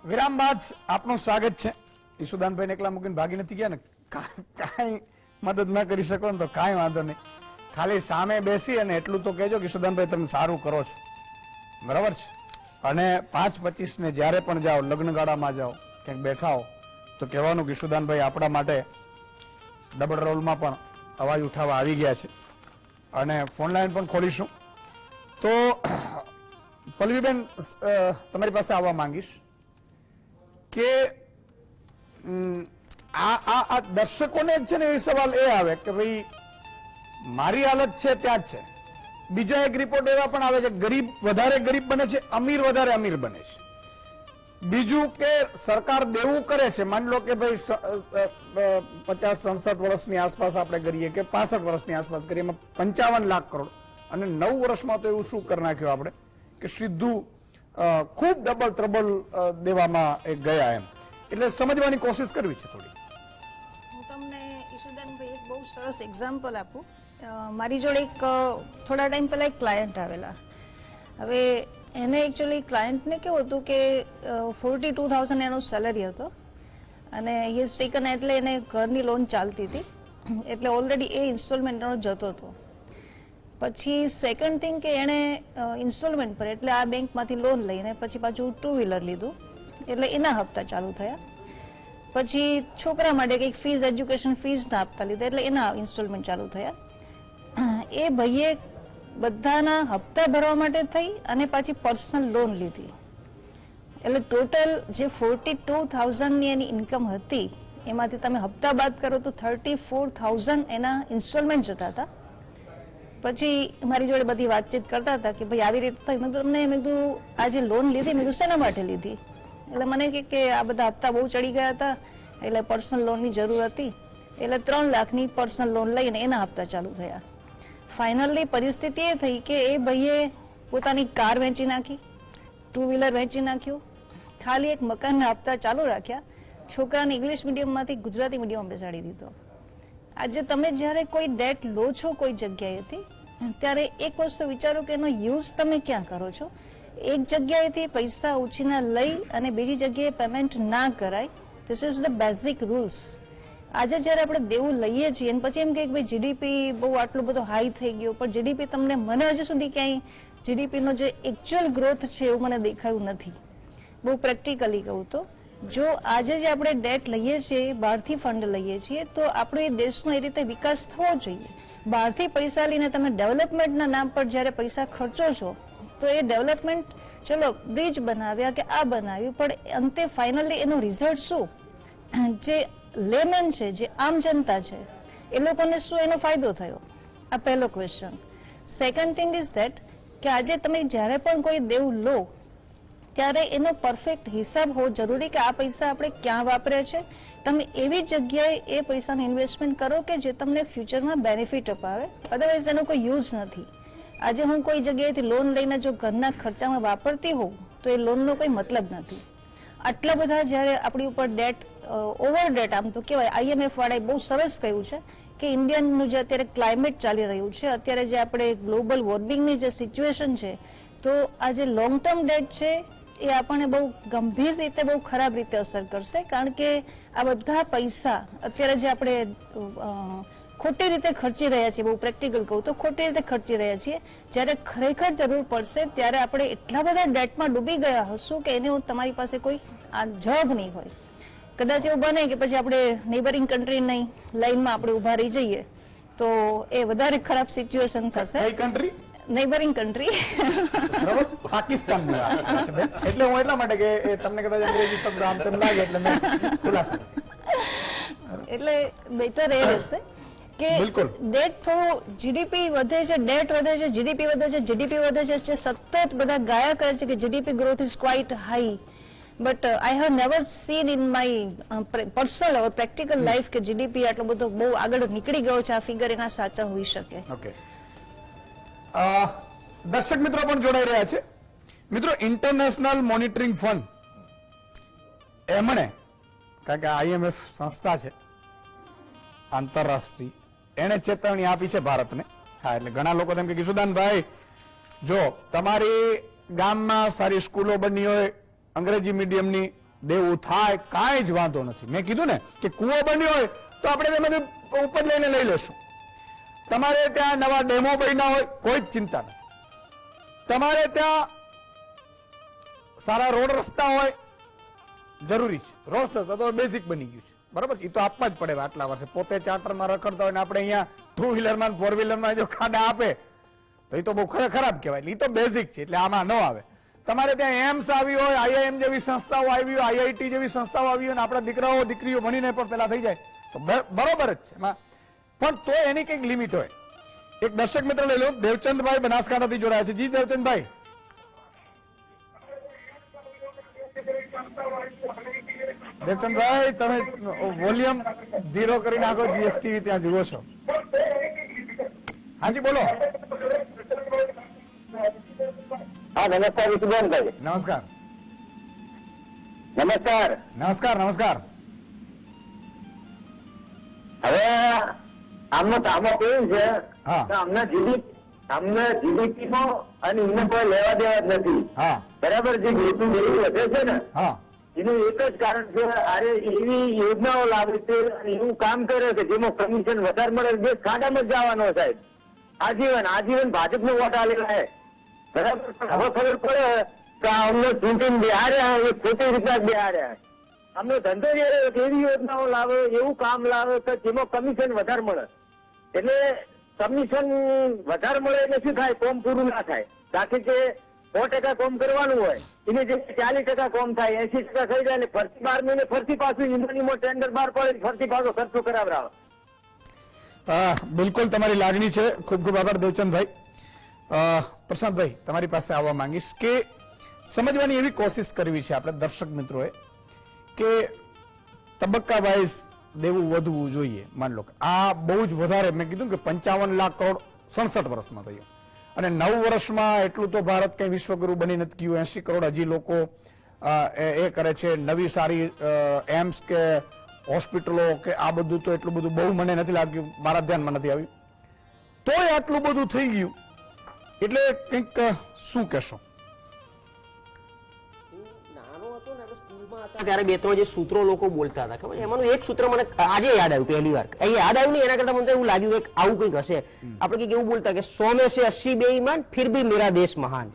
વિરામ બાદ આપનું સ્વાગત છે. ઈશુદાનભાઈ એકલા મૂકીને ભાગી નથી ગયા ને? કાંઈ મદદ ના કરી શકો ને તો કાંઈ વાંધો નહીં, ખાલી સામે બેસી અને એટલું તો કહેજો કે ઈશુદાનભાઈ તમે સારું કરો છો, બરાબર છે. અને 5-25 ને જ્યારે પણ જાઓ, લગ્નગાળામાં જાઓ, ક્યાંક બેઠા હો, તો કહેવાનું કે ઈશુદાનભાઈ આપણા માટે ડબલ રોલમાં પણ અવાજ ઉઠાવવા આવી ગયા છે. અને ફોન લાઈન પણ ખોલીશું. તો પલ્લવીબેન, તમારી પાસે આવવા માંગીશ કે આ દર્શકોને છે ને એ સવાલ એ આવે કે ભાઈ મારી હાલત છે ત્યાં જ છે. બીજા એક રિપોર્ટ એવા પણ આવે છે, ગરીબ વધારે ગરીબ બને છે, અમીર વધારે અમીર બને છે. બીજું કે સરકાર દેવું કરે છે, માની લો કે ભાઈ 50-67 વર્ષની આસપાસ આપણે કરીએ કે 65 વર્ષની આસપાસ કરીએ, એમાં 55 લાખ કરોડ, અને 9 વર્ષમાં તો એવું શું કરી નાખ્યું આપણે કે સીધું ખૂબ ડબલ ત્રબલ દેવામાં ગયા એમ. એટલે સમજવાની કોશિશ કરવી છે થોડી. હું તમને ઈશુદાનભાઈ એક બહુ સરસ એક્ઝામ્પલ આપું. મારી જોડે એક થોડા ટાઈમ પહેલા એક ક્લાયન્ટ આવેલા. હવે એને એકચ્યુઅલી ક્લાયન્ટને કેવું હતું કે 42,000 એનો સેલરી હતો અને હી હેઝ ટેકન, એટલે એને ઘરની લોન ચાલતી હતી, એટલે ઓલરેડી એ ઇન્સ્ટોલમેન્ટ એનો જતો હતો. પછી સેકન્ડ થિંગ કે એણે ઇન્સ્ટોલમેન્ટ પર એટલે આ બેંકમાંથી લોન લઈને પછી પાછું 2 વ્હીલર લીધું, એટલે એના હપ્તા ચાલુ થયા. પછી છોકરા માટે કંઈક ફીસ, એજ્યુકેશન ફીસના હપ્તા લીધા, એટલે એના ઇન્સ્ટોલમેન્ટ ચાલુ થયા. એ ભાઈએ બધાના હપ્તા ભરવા માટે થઈ અને પાછી પર્સનલ લોન લીધી. એટલે ટોટલ જે 42,000ની એની ઇન્કમ હતી એમાંથી તમે હપ્તા બાદ કરો તો 34,000 એના ઇન્સ્ટોલમેન્ટ જતા હતા. પછી મારી જોડે બધી વાતચીત કરતા હતા કે ભાઈ આવી રીતે થઈ. મેં તમને મેં કીધું આ જે લોન લીધી, મેં કીધું શેના માટે લીધી? એટલે મને કે આ બધા હપ્તા બહુ ચડી ગયા હતા એટલે પર્સનલ લોનની જરૂર હતી, એટલે 3 લાખની પર્સનલ લોન લઈને એના હપ્તા ચાલુ થયા. ફાઇનલી પરિસ્થિતિ એ થઈ કે એ ભાઈએ પોતાની કાર વેચી નાખી, 2 વ્હીલર વેચી નાખ્યું, ખાલી એક મકાનના હપ્તા ચાલુ રાખ્યા, છોકરાને ઇંગ્લિશ મીડિયમમાંથી ગુજરાતી મીડિયમ બેસાડી દીધો. આજે તમે જ્યારે કોઈ ડેટ લો છો કોઈ જગ્યાએથી, ત્યારે એક વસ્તુ વિચારો કે એનો યુઝ તમે ક્યાં કરો છો. એક જગ્યાએથી પૈસા ઉછીના લઈ અને બીજી જગ્યાએ પેમેન્ટ ના કરાય. This is the basic rules. આજે જ્યારે આપણે દેવું લઈએ છીએ અને પછી એમ કે ભાઈ જીડીપી બહુ આટલો બધો હાઈ થઈ ગયો, પણ જીડીપી તમને, મને હજી સુધી ક્યાંય જીડીપીનો જે એકચ્યુઅલ ગ્રોથ છે એવું મને દેખાયું નથી. બહુ પ્રેક્ટિકલી કહું તો જો આજે જે આપણે ડેટ લઈએ છીએ, બહારથી ફંડ લઈએ છીએ, તો આપણો એ દેશનો એ રીતે વિકાસ થવો જોઈએ. બહારથી પૈસા લઈને તમે ડેવલપમેન્ટના નામ પર જ્યારે પૈસા ખર્ચો છો તો એ ડેવલપમેન્ટ, ચલો બ્રિજ બનાવ્યા કે આ બનાવ્યું, પણ અંતે ફાઇનલી એનો રિઝલ્ટ શું, જે લેમેન છે, જે આમ જનતા છે, એ લોકોને શું એનો ફાયદો થયો? આ પહેલો question. Second thing is that કે આજે તમે જ્યારે પણ કોઈ દેવું લો ત્યારે એનો પરફેક્ટ હિસાબ હોવો જરૂરી કે આ પૈસા આપણે ક્યાં વાપર્યા છે. તમે એવી જગ્યાએ એ પૈસાનું ઇન્વેસ્ટમેન્ટ કરો કે જે તમને ફ્યુચરમાં બેનિફિટ અપાવે, અદરવાઇઝ એનો કોઈ યુઝ નથી. આજે હું કોઈ જગ્યાએથી લોન લઈને જો ઘરના ખર્ચામાં વાપરતી હોઉં તો એ લોનનો કોઈ મતલબ નથી. આટલા બધા જ્યારે આપણી ઉપર ડેટ, ઓવર ડેટ, આમ તો કહેવાય, IMF વાળાએ બહુ સરસ કહ્યું છે કે ઇન્ડિયનનું જે અત્યારે ક્લાઇમેટ ચાલી રહ્યું છે, અત્યારે જે આપણે ગ્લોબલ વોર્મિંગની જે સિચ્યુએશન છે, તો આ જે લોંગ ટર્મ ડેટ છે એ આપણને બહુ ગંભીર રીતે, બહુ ખરાબ રીતે અસર કરશે. કારણ કે આ બધા પૈસા અત્યારે જે આપણે ખોટી રીતે ખર્ચી રહ્યા છીએ, બહુ પ્રેક્ટિકલ કહું તો ખોટી રીતે ખર્ચી રહ્યા છીએ, જ્યારે ખરેખર જરૂર પડશે ત્યારે આપણે એટલા બધા ડેટમાં ડૂબી ગયા હશું કે એને તમારી પાસે કોઈ જવાબ નહીં હોય. કદાચ એવું બને કે પછી આપણે નેબરિંગ કન્ટ્રીની લાઈનમાં આપણે ઉભા રહી જઈએ તો એ વધારે ખરાબ સિચ્યુએશન થશે. કઈ કન્ટ્રી? Neighbouring country. બરાબર, પાકિસ્તાન. એટલે હું એટલા માટે કે તમને કદાચ અંગ્રેજી શબ્દ આમ તેમ લાગે એટલે મેં ખુલાસા. એટલે બેટર એ રહેશે કે ડેટ થોડું, જીડીપી વધે છે, ડેટ વધે છે, જીડીપી વધે છે, જીડીપી વધે છે, જે સતત બધા ગાયા કરે છે કે GDP growth is quite high, but I have never scene in my personal or practical life કે જીડીપી આટલો બધો બહુ આગળ નીકળી ગયો છે. આ ફિગર એના સાચા હોઈ શકે. ઓકે, દર્શક મિત્રો પણ જોડાઈ રહ્યા છે. મિત્રો, ઇન્ટરનેશનલ મોનિટરિંગ ફંડ એમણે, કારણ કે IMF સંસ્થા છે આંતરરાષ્ટ્રીય, એને ચેતવણી આપી છે ભારતને. હા, એટલે ઘણા લોકો તેમ કે કિશોદાનભાઈ, જો તમારી ગામમાં સારી સ્કૂલો બની હોય અંગ્રેજી મીડિયમની, દેવું થાય, કાંઈ જ વાંધો નથી. મેં કીધું ને કે કૂવો બન્યો હોય તો આપણે તેમાંથી ઉપજ લઈને લઈ લેશું. તમારે ત્યાં નવા ડેમો બન્યા હોય, કોઈ જ ચિંતા નથી. તમારે ત્યાં સારા રોડ રસ્તા હોય, જરૂરી છે. રોડ રસ્તા તો બેઝિક બની ગયું છે, બરાબર, એ તો આપવા જ પડે. આટલા વર્ષે પોતે ચાર્ટરમાં રખડતા હોય ને આપણે અહીંયા 2 વ્હીલરમાં 4 વ્હીલરમાં જો ખાડા આપે તો એ તો બહુ ખરાબ કહેવાય. એટલે એ તો બેઝિક છે, એટલે આમાં ન આવે. તમારે ત્યાં એમ્સ આવી હોય, IIM જેવી સંસ્થાઓ આવી હોય, IIT જેવી સંસ્થાઓ આવી હોય, ને આપણા દીકરાઓ દીકરીઓ ભણીને પણ પેલા થઈ જાય તો બરોબર જ છે. એમાં પણ તો એની કંઈક લિમિટ હોય. એક દર્શક મિત્ર લઈ લો, દેવચંદભાઈ બનાસકાંઠાથી જોડાયા છે. જી દેવચંદભાઈ. દેવચંદભાઈ, તમે વોલ્યુમ ધીરો કરી નાખો, GSTV ત્યાં જુઓ છો. હાજી બોલો. હા, નમસ્કાર વિશુદાનભાઈ. નમસ્કાર. નમસ્કાર. નમસ્કાર. નમસ્કાર. હવે આમનું કામો કેવું છે હા. કે અમને જીડીપી નો અને એમને કોઈ લેવા દેવા જ નથી. હા. બરાબર, જે દેશનું દેવું વધે છે ને હા. એનું એક જ કારણ છે, અરે એવી યોજનાઓ લાવે છે અને એવું કામ કરે છે જેમાં કમિશન વધારે મળે, દેશ ખાડામાં જ જવાનો સાહેબ. આજીવન ભાજપનો વોટ આલેલા છે. બરાબર, હવે ખબર પડે કે અમને ચૂંટીને બિહાર્યા એ ખોટી રીતના બિહાર્યા. અમને ધંધો એવી યોજનાઓ લાવે, એવું કામ લાવે કે જેમાં કમિશન વધારે મળે. એટલે કમિશન વધારે મળે એટલે શું થાય, કોમ પૂરું ના થાય. બાકી કે 100% કોમ કરવાનું હોય એની જગ્યાએ 40% કોમ થાય, 80% થઈ જાય. ફરતી 12 મહિને ફરતી પાછું ઇન્ડોનીમાં ટેન્ડર બહાર પડે, ફરતી પાછો ખર્ચો કરાવડાવે. બિલકુલ તમારી લાગણી છે. ખૂબ ખૂબ આભાર દેવચંદભાઈ. પ્રશાંતભાઈ, તમારી પાસે આવવા માંગીશ કે સમજવાની એવી કોશિશ કરવી છે આપણે દર્શક મિત્રોએ કે તબક્કા વાઇઝ દેવું વધવું જોઈએ. માન લો આ બહુ જ વધારે, મેં કીધું કે 55 લાખ કરોડ 67 વર્ષમાં થયું, અને 9 વર્ષમાં એટલું તો ભારત કઈ વિશ્વગુરુ બની નથી ગયું. 80 કરોડ હજી લોકો એ કરે છે. નવી સારી એમ્સ કે હોસ્પિટલો કે આ બધું તો એટલું બધું બહુ મને નથી લાગ્યું, મારા ધ્યાનમાં નથી આવ્યું. તોય આટલું બધું થઈ ગયું એટલે કંઈક શું કહેશો? ત્યારે 2-3 જે સૂત્રો લોકો બોલતા હતા, ખબર, એમાંનું એક સૂત્ર મને આજે યાદ આવ્યું. પહેલી વાર યાદ આવ્યું નહીં, એના કરતા મને એવું લાગ્યું કે આવું કંઈક હશે. આપણે કંઈક એવું બોલતા કે 100 में से 80 બેઈમાન ફિર ભી મેરા દેશ મહાન.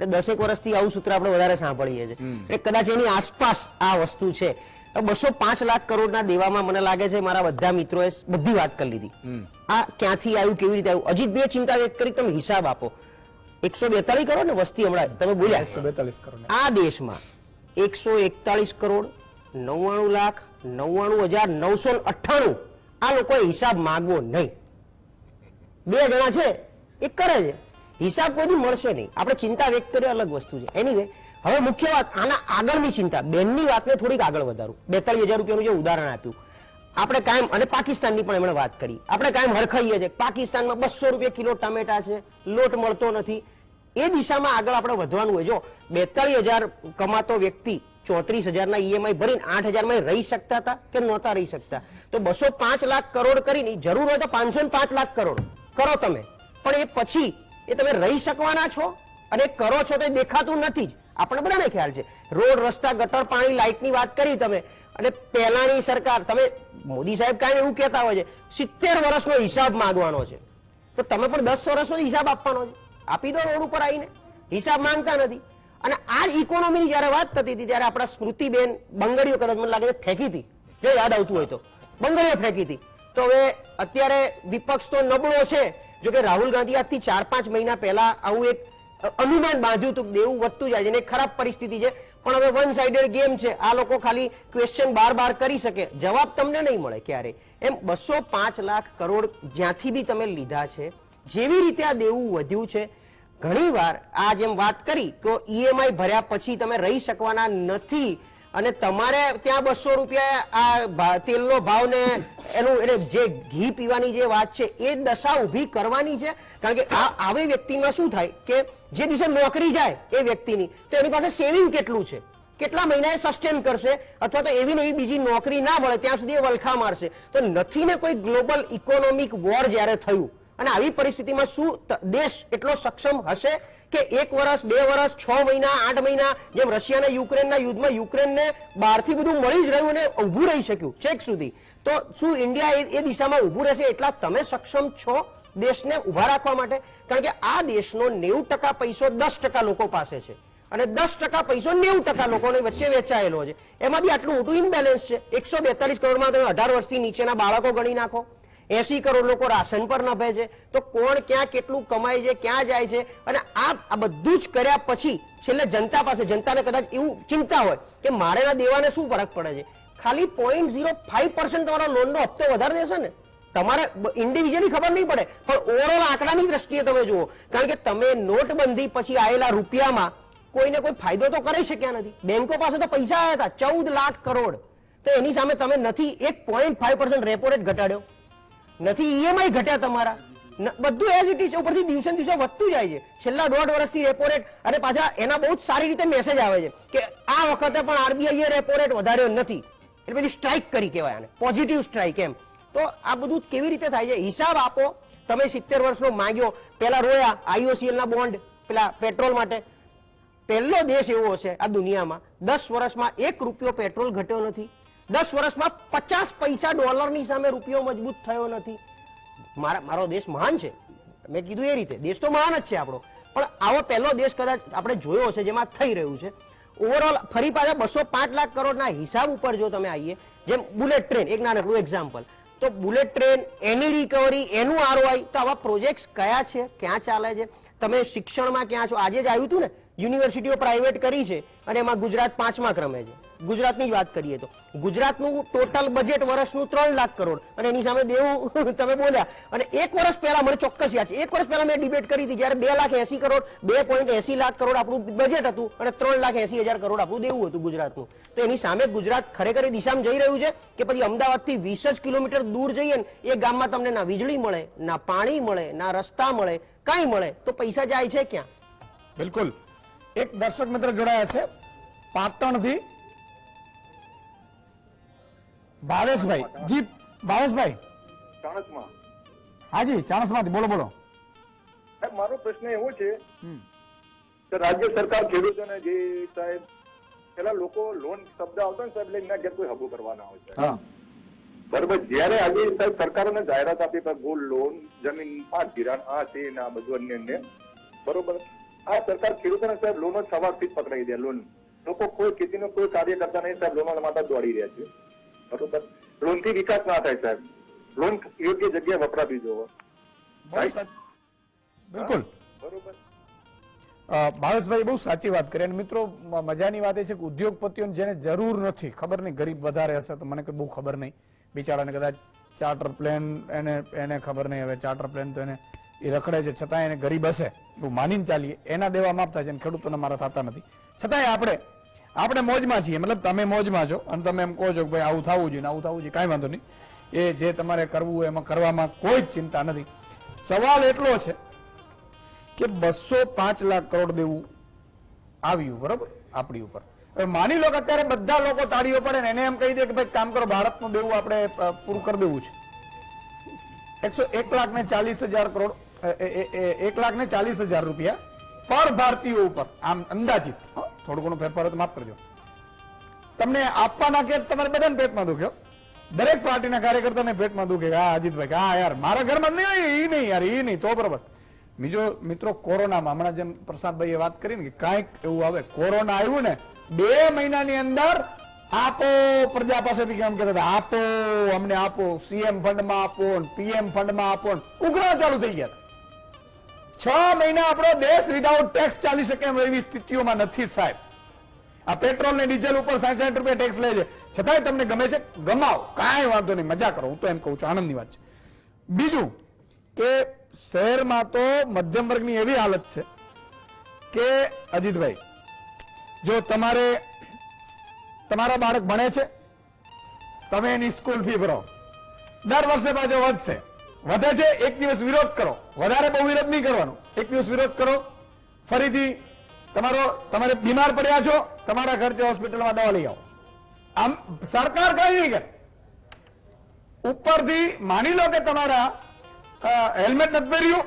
એટલે 10 વર્ષથી આવું સૂત્ર આપણે વધારે સાંભળીએ છીએ. એટલે કદાચ એની આસપાસ આ વસ્તુ છે. 205 લાખ કરોડના દેવામાં મને લાગે છે મારા બધા મિત્રોએ બધી વાત કરી લીધી. આ ક્યાંથી આવ્યું, કેવી રીતે આવ્યું. અજીતભાઈએ ચિંતા વ્યક્ત કરી, તમે હિસાબ આપો. 142 કરોડ ને વસ્તી હમણાં તમે બોલ્યા 142 કરોડ આ દેશમાં 141 કરોડ 99,99,998 આ લોકોએ હિસાબ માંગવો નહીં. 2 જણા છે એ કરે છે, હિસાબ કોઈ દી મળશે નહીં. આપણે ચિંતા વ્યક્ત કરીએ અલગ વસ્તુ છે. એનીવે હવે મુખ્ય વાત આના આગળની ચિંતા, બેનની વાતને થોડીક આગળ વધારું. 42,000 રૂપિયાનું જે ઉદાહરણ આપ્યું આપણે કાયમ, અને પાકિસ્તાનની પણ એમણે વાત કરી, આપણે કાયમ હરખાઈએ છીએ પાકિસ્તાનમાં 200 રૂપિયા કિલો ટામેટા છે, લોટ મળતો નથી. એ દિશામાં આગળ આપણે વધવાનું હોય. જો 42,000 કમાતો વ્યક્તિ 34,000 EMI ભરીને 8,000 રહી શકતા હતા કે નહોતા રહી શકતા? તો 205 લાખ કરોડ કરીને જરૂર હોય તો 505 લાખ કરોડ કરો તમે, પણ એ પછી એ તમે રહી શકવાના છો? અને કરો છો તો એ દેખાતું નથી જ. આપણે બધાને ખ્યાલ છે. રોડ, રસ્તા, ગટર, પાણી, લાઇટની વાત કરી તમે, અને પહેલાની સરકાર, તમે મોદી સાહેબ કાંઈ એવું કહેતા હોય છે 70 વર્ષનો હિસાબ માંગવાનો છે, તો તમે પણ 10 વર્ષનો હિસાબ આપવાનો છે. આપી દો રોડ ઉપર આવીને. હિસાબ માંગતા નથી. અને આ જ ઇકોનોમીની જયારે વાત થતી હતી ત્યારે આપણા સ્મૃતિબેન બંગડીઓ કદાચ મને લાગે છે ફેંકી હતી, જો યાદ આવતું હોય તો બંગડીઓ ફેંકી હતી. તો હવે અત્યારે વિપક્ષ તો નબળો છે. જો કે રાહુલ ગાંધી આજથી 4-5 મહિના પહેલા આવું એક અનુમાન બાંધ્યું હતું, દેવું વધતું જાય છે અને ખરાબ પરિસ્થિતિ છે. પણ હવે વન સાઇડેડ ગેમ છે. આ લોકો ખાલી ક્વેશ્ચન બાર કરી શકે, જવાબ તમને નહીં મળે ક્યારે. એમ 205 લાખ કરોડ જ્યાંથી બી તમે લીધા છે, જેવી રીતે આ દેવું વધ્યું છે, ઘણી વાર આ જેમ વાત કરી તો EMI ભર્યા પછી તમે રહી શકવાના નથી. અને તમારે ત્યાં 200 રૂપિયા આ તેલનો ભાવ ને એનું એટલે જે ઘી પીવાની જે વાત છે એ દશા ઊભી કરવાની છે. કારણ કે આવી વ્યક્તિમાં શું થાય કે જે દિવસે નોકરી જાય એ વ્યક્તિની, તો એની પાસે સેવિંગ કેટલું છે, કેટલા મહિના એ સસ્ટેન કરશે, અથવા તો એવી નવી બીજી નોકરી ના મળે ત્યાં સુધી એ વલખા મારશે. તો નથી ને કોઈ ગ્લોબલ ઇકોનોમિક વોર જ્યારે થયું, અને આવી પરિસ્થિતિમાં શું દેશ એટલો સક્ષમ હશે કે 1 વર્ષ, 2 વર્ષ, 6 મહિના, 8 મહિના, જેમ રશિયા અને યુક્રેનના યુદ્ધમાં યુક્રેનને બહારથી બધું મળી જ રહ્યું અને ઊભું રહી શક્યું છેક સુધી, તો શું ઇન્ડિયા એ દિશામાં ઊભું રહેશે? એટલા તમે સક્ષમ છો દેશને ઊભા રાખવા માટે? કારણ કે આ દેશનો 90% પૈસો 10% લોકો પાસે છે, અને 10% પૈસો 90% લોકોની વચ્ચે વેચાયેલો છે. એમાં બી આટલું મોટું ઇમ્બેલેન્સ છે. 142 કરોડમાં તમે 18 વર્ષથી નીચેના બાળકો ગણી નાખો, 80 કરોડ લોકો રાશન પર નભે છે. તો કોણ ક્યાં કેટલું કમાય છે, ક્યાં જાય છે? અને આ બધું જ કર્યા પછી છેલ્લે જનતા પાસે, જનતાને કદાચ એવું ચિંતા હોય કે મારેના દેવાને શું ફરક પડે છે, ખાલી 0.05% તમારો લોનનો હપ્તો વધારે દેશે ને, તમારે ઇન્ડિવિજ્યુઅલી ખબર નહીં પડે, પણ ઓવરઓલ આંકડાની દ્રષ્ટિએ તમે જુઓ. કારણ કે તમે નોટબંધી પછી આવેલા રૂપિયામાં કોઈને કોઈ ફાયદો તો કરી શક્યા નથી. બેંકો પાસે તો પૈસા આવ્યા હતા 14 લાખ કરોડ, તો એની સામે તમે નથી 1.5% રેપો રેટ ઘટાડ્યો, નથી EMI ઘટ્યા તમારા, બધું એઝ ઇટ ઇઝ ઉપરથી દિવસે દિવસે વધતું જાય છે. છેલ્લા 1.5 વર્ષથી રેપો રેટ, અને પાછા એના બહુ જ સારી રીતે મેસેજ આવે છે કે આ વખતે પણ RBI એ રેપો રેટ વધાર્યો નથી, એટલે બધી સ્ટ્રાઇક કરી કહેવાય આને, પોઝિટિવ સ્ટ્રાઇક એમ. તો આ બધું કેવી રીતે થાય છે? હિસાબ આપો. તમે 70 વર્ષનો માંગ્યો, પેલા રોયા IOCL ના બોન્ડ પેલા પેટ્રોલ માટે. પહેલો દેશ એવો હશે આ દુનિયામાં 10 વર્ષમાં 1 રૂપિયો પેટ્રોલ ઘટ્યો નથી, 10 વર્ષમાં 50 પૈસા ડોલરની સામે રૂપિયો મજબૂત થયો નથી. મારો દેશ મહાન છે, મેં કીધું એ રીતે દેશ તો મહાન જ છે આપણો, પણ આવો પહેલો દેશ કદાચ આપણે જોયો હશે જેમાં થઈ રહ્યું છે. ઓવરઓલ ફરી પાછા 205 લાખ કરોડના હિસાબ ઉપર જો તમે આવીએ, જેમ બુલેટ ટ્રેન, એક નાનકડું એક્ઝામ્પલ, તો બુલેટ ટ્રેન, એની રિકવરી, એનું ROI, તો આવા પ્રોજેક્ટ્સ કયા છે, ક્યાં ચાલે છે? તમે શિક્ષણમાં ક્યાં છો? આજે જ આવ્યું હતું ને, યુનિવર્સિટીઓ પ્રાઇવેટ કરી છે અને એમાં ગુજરાત 5મા ક્રમે છે. ગુજરાતની જ વાત કરીએ તો ગુજરાતનું ટોટલ બજેટ વર્ષનું 3 લાખ કરોડ, અને એની સામે દેવું તમે બોલ્યા. અને 1 વર્ષ પહેલા મને ચોક્કસ યાદ છે, 1 વર્ષ પહેલા મેં ડિબેટ કરી હતી જ્યારે 2,80,000 કરોડ, 2.80 લાખ કરોડ આપણું બજેટ હતું અને 3,80,000 કરોડ આપણું દેવું હતું ગુજરાતનું. તો એની સામે ગુજરાત ખરેખર એ દિશામાં જઈ રહ્યું છે કે પછી અમદાવાદથી 20 જ કિલોમીટર દૂર જઈએ ને એ ગામમાં તમને ના વીજળી મળે, ના પાણી મળે, ના રસ્તા મળે, કાંઈ મળે, તો પૈસા જાય છે ક્યાં? બિલકુલ. એક દર્શક મિત્ર જોડાયા છે પાટણથી, ભાવેશભાઈ. જી ભાવેશભાઈ. ચાણસમાં. હાજી, ચાણસમાંથી બોલો બોલો. મારો પ્રશ્ન એવો છે કે રાજ્ય સરકાર ખેડૂતોને જે સાહેબ પેલા લોકો લોન શબ્દ આવતો ને સાહેબ લઈને ઘેર કોઈ હબુ કરવાના હોય છે, બરોબર. જયારે આજે સાહેબ સરકારોને જાહેરાત આપી પર ગોલ્ડ લોન, જમીન પાક ધિરાણ, આ છે ને આ બધું અન્ય, બરોબર. આ સરકાર ખેડૂતોને સાહેબ લોનો સવારથી જ પકડાઈ દે. લોન લોકો કોઈ ખેતીનો કોઈ કાર્ય કરતા નહીં સાહેબ, લોનો માટે દોડી રહ્યા છે, બરોબર. લોન થી વિકાસ ના થાય સાહેબ, લોન યોગ્ય જગ્યાએ વપરાવી જોવો. બિલકુલ બરોબર. ભાવેશભાઈ બહુ સાચી વાત કરી અને મિત્રો મજાની વાત એ છે કે ઉદ્યોગપતિઓને જેને જરૂર નથી, ખબર નહીં ગરીબ વધારે હશે તો મને બહુ ખબર નહીં, બિચારાને કદાચ ચાર્ટર પ્લેન એને ખબર નહીં, હવે ચાર્ટર પ્લેન તો એને એ રખડે છે છતાં એને ગરીબ હશે એવું માનીને ચાલીએ, એના દેવા માફ થાય છે અને ખેડૂતોને મારા થતા નથી, છતાંય આપણે મોજમાં છીએ, મતલબ તમે મોજમાં છો અને તમે એમ કહો છો કે ભાઈ આવું થવું જોઈએ ને આવું થવું જોઈએ, કાંઈ વાંધો નહીં, એ જે તમારે કરવું હોય એમાં કરવામાં કોઈ જ ચિંતા નથી. સવાલ એટલો છે કે 205 લાખ કરોડ દેવું આવ્યું બરોબર આપણી ઉપર. હવે માની લો કે અત્યારે બધા લોકો તાળીઓ પડે ને એને એમ કહી દે કે ભાઈ કામ કરો ભારતનું દેવું આપણે પૂરું કરી દેવું છે. 1,40,000 કરોડ 1,40,000 રૂપિયા પર ભારતીયો ઉપર આમ અંદાજિત, થોડું ઘણું ફેરફાર હોય તો માફ કરજો, તમને આપવાના કે તમારે બધાને પેટમાં દુખ્યો, દરેક પાર્ટીના કાર્યકર્તાને પેટમાં દુખે હા અજીતભાઈ હા યાર મારા ઘરમાં નહીં એ નહીં યાર એ નહીં તો બરોબર. બીજો મિત્રો કોરોનામાં હમણાં જેમ પ્રસાદભાઈએ વાત કરી ને કે કાંઈક એવું આવે, કોરોના આવ્યું ને 2 મહિનાની અંદર આપો પ્રજા પાસેથી કેમ કહેતા આપો અમને આપો, સીએમ ફંડમાં આપો પીએમ ફંડમાં આપો, ઉઘરા ચાલુ થઈ ગયા. 6 મહિના આપણો દેશ વિધાઉટ ટેક્સ ચાલી શકે એમ એવી સ્થિતિઓમાં નથી સાહેબ. આ પેટ્રોલ ને ડીઝલ ઉપર 60 રૂપિયા ટેક્સ લે છે છતાંય તમને ગમે છે, ગમાવો કાંઈ વાંધો નહીં, મજા કરો, હું તો એમ કહું છું આનંદની વાત છે. બીજું કે શહેરમાં તો મધ્યમ વર્ગની એવી હાલત છે કે અજીતભાઈ જો તમારા બાળક ભણે છે, તમે એની સ્કૂલ ફી ભરો, દર વર્ષે પાછો વધે છે, એક દિવસ વિરોધ કરો, વધારે બહુ વિરોધ નહીં કરવાનો, એક દિવસ વિરોધ કરો, ફરીથી તમારે બીમાર પડ્યા છો તમારા ખર્ચે હોસ્પિટલમાં દવા લઈ આવો. આમ સરકાર કઈ નહીં કરે. ઉપરથી માની લો કે તમારા હેલ્મેટ નથી પહેર્યું,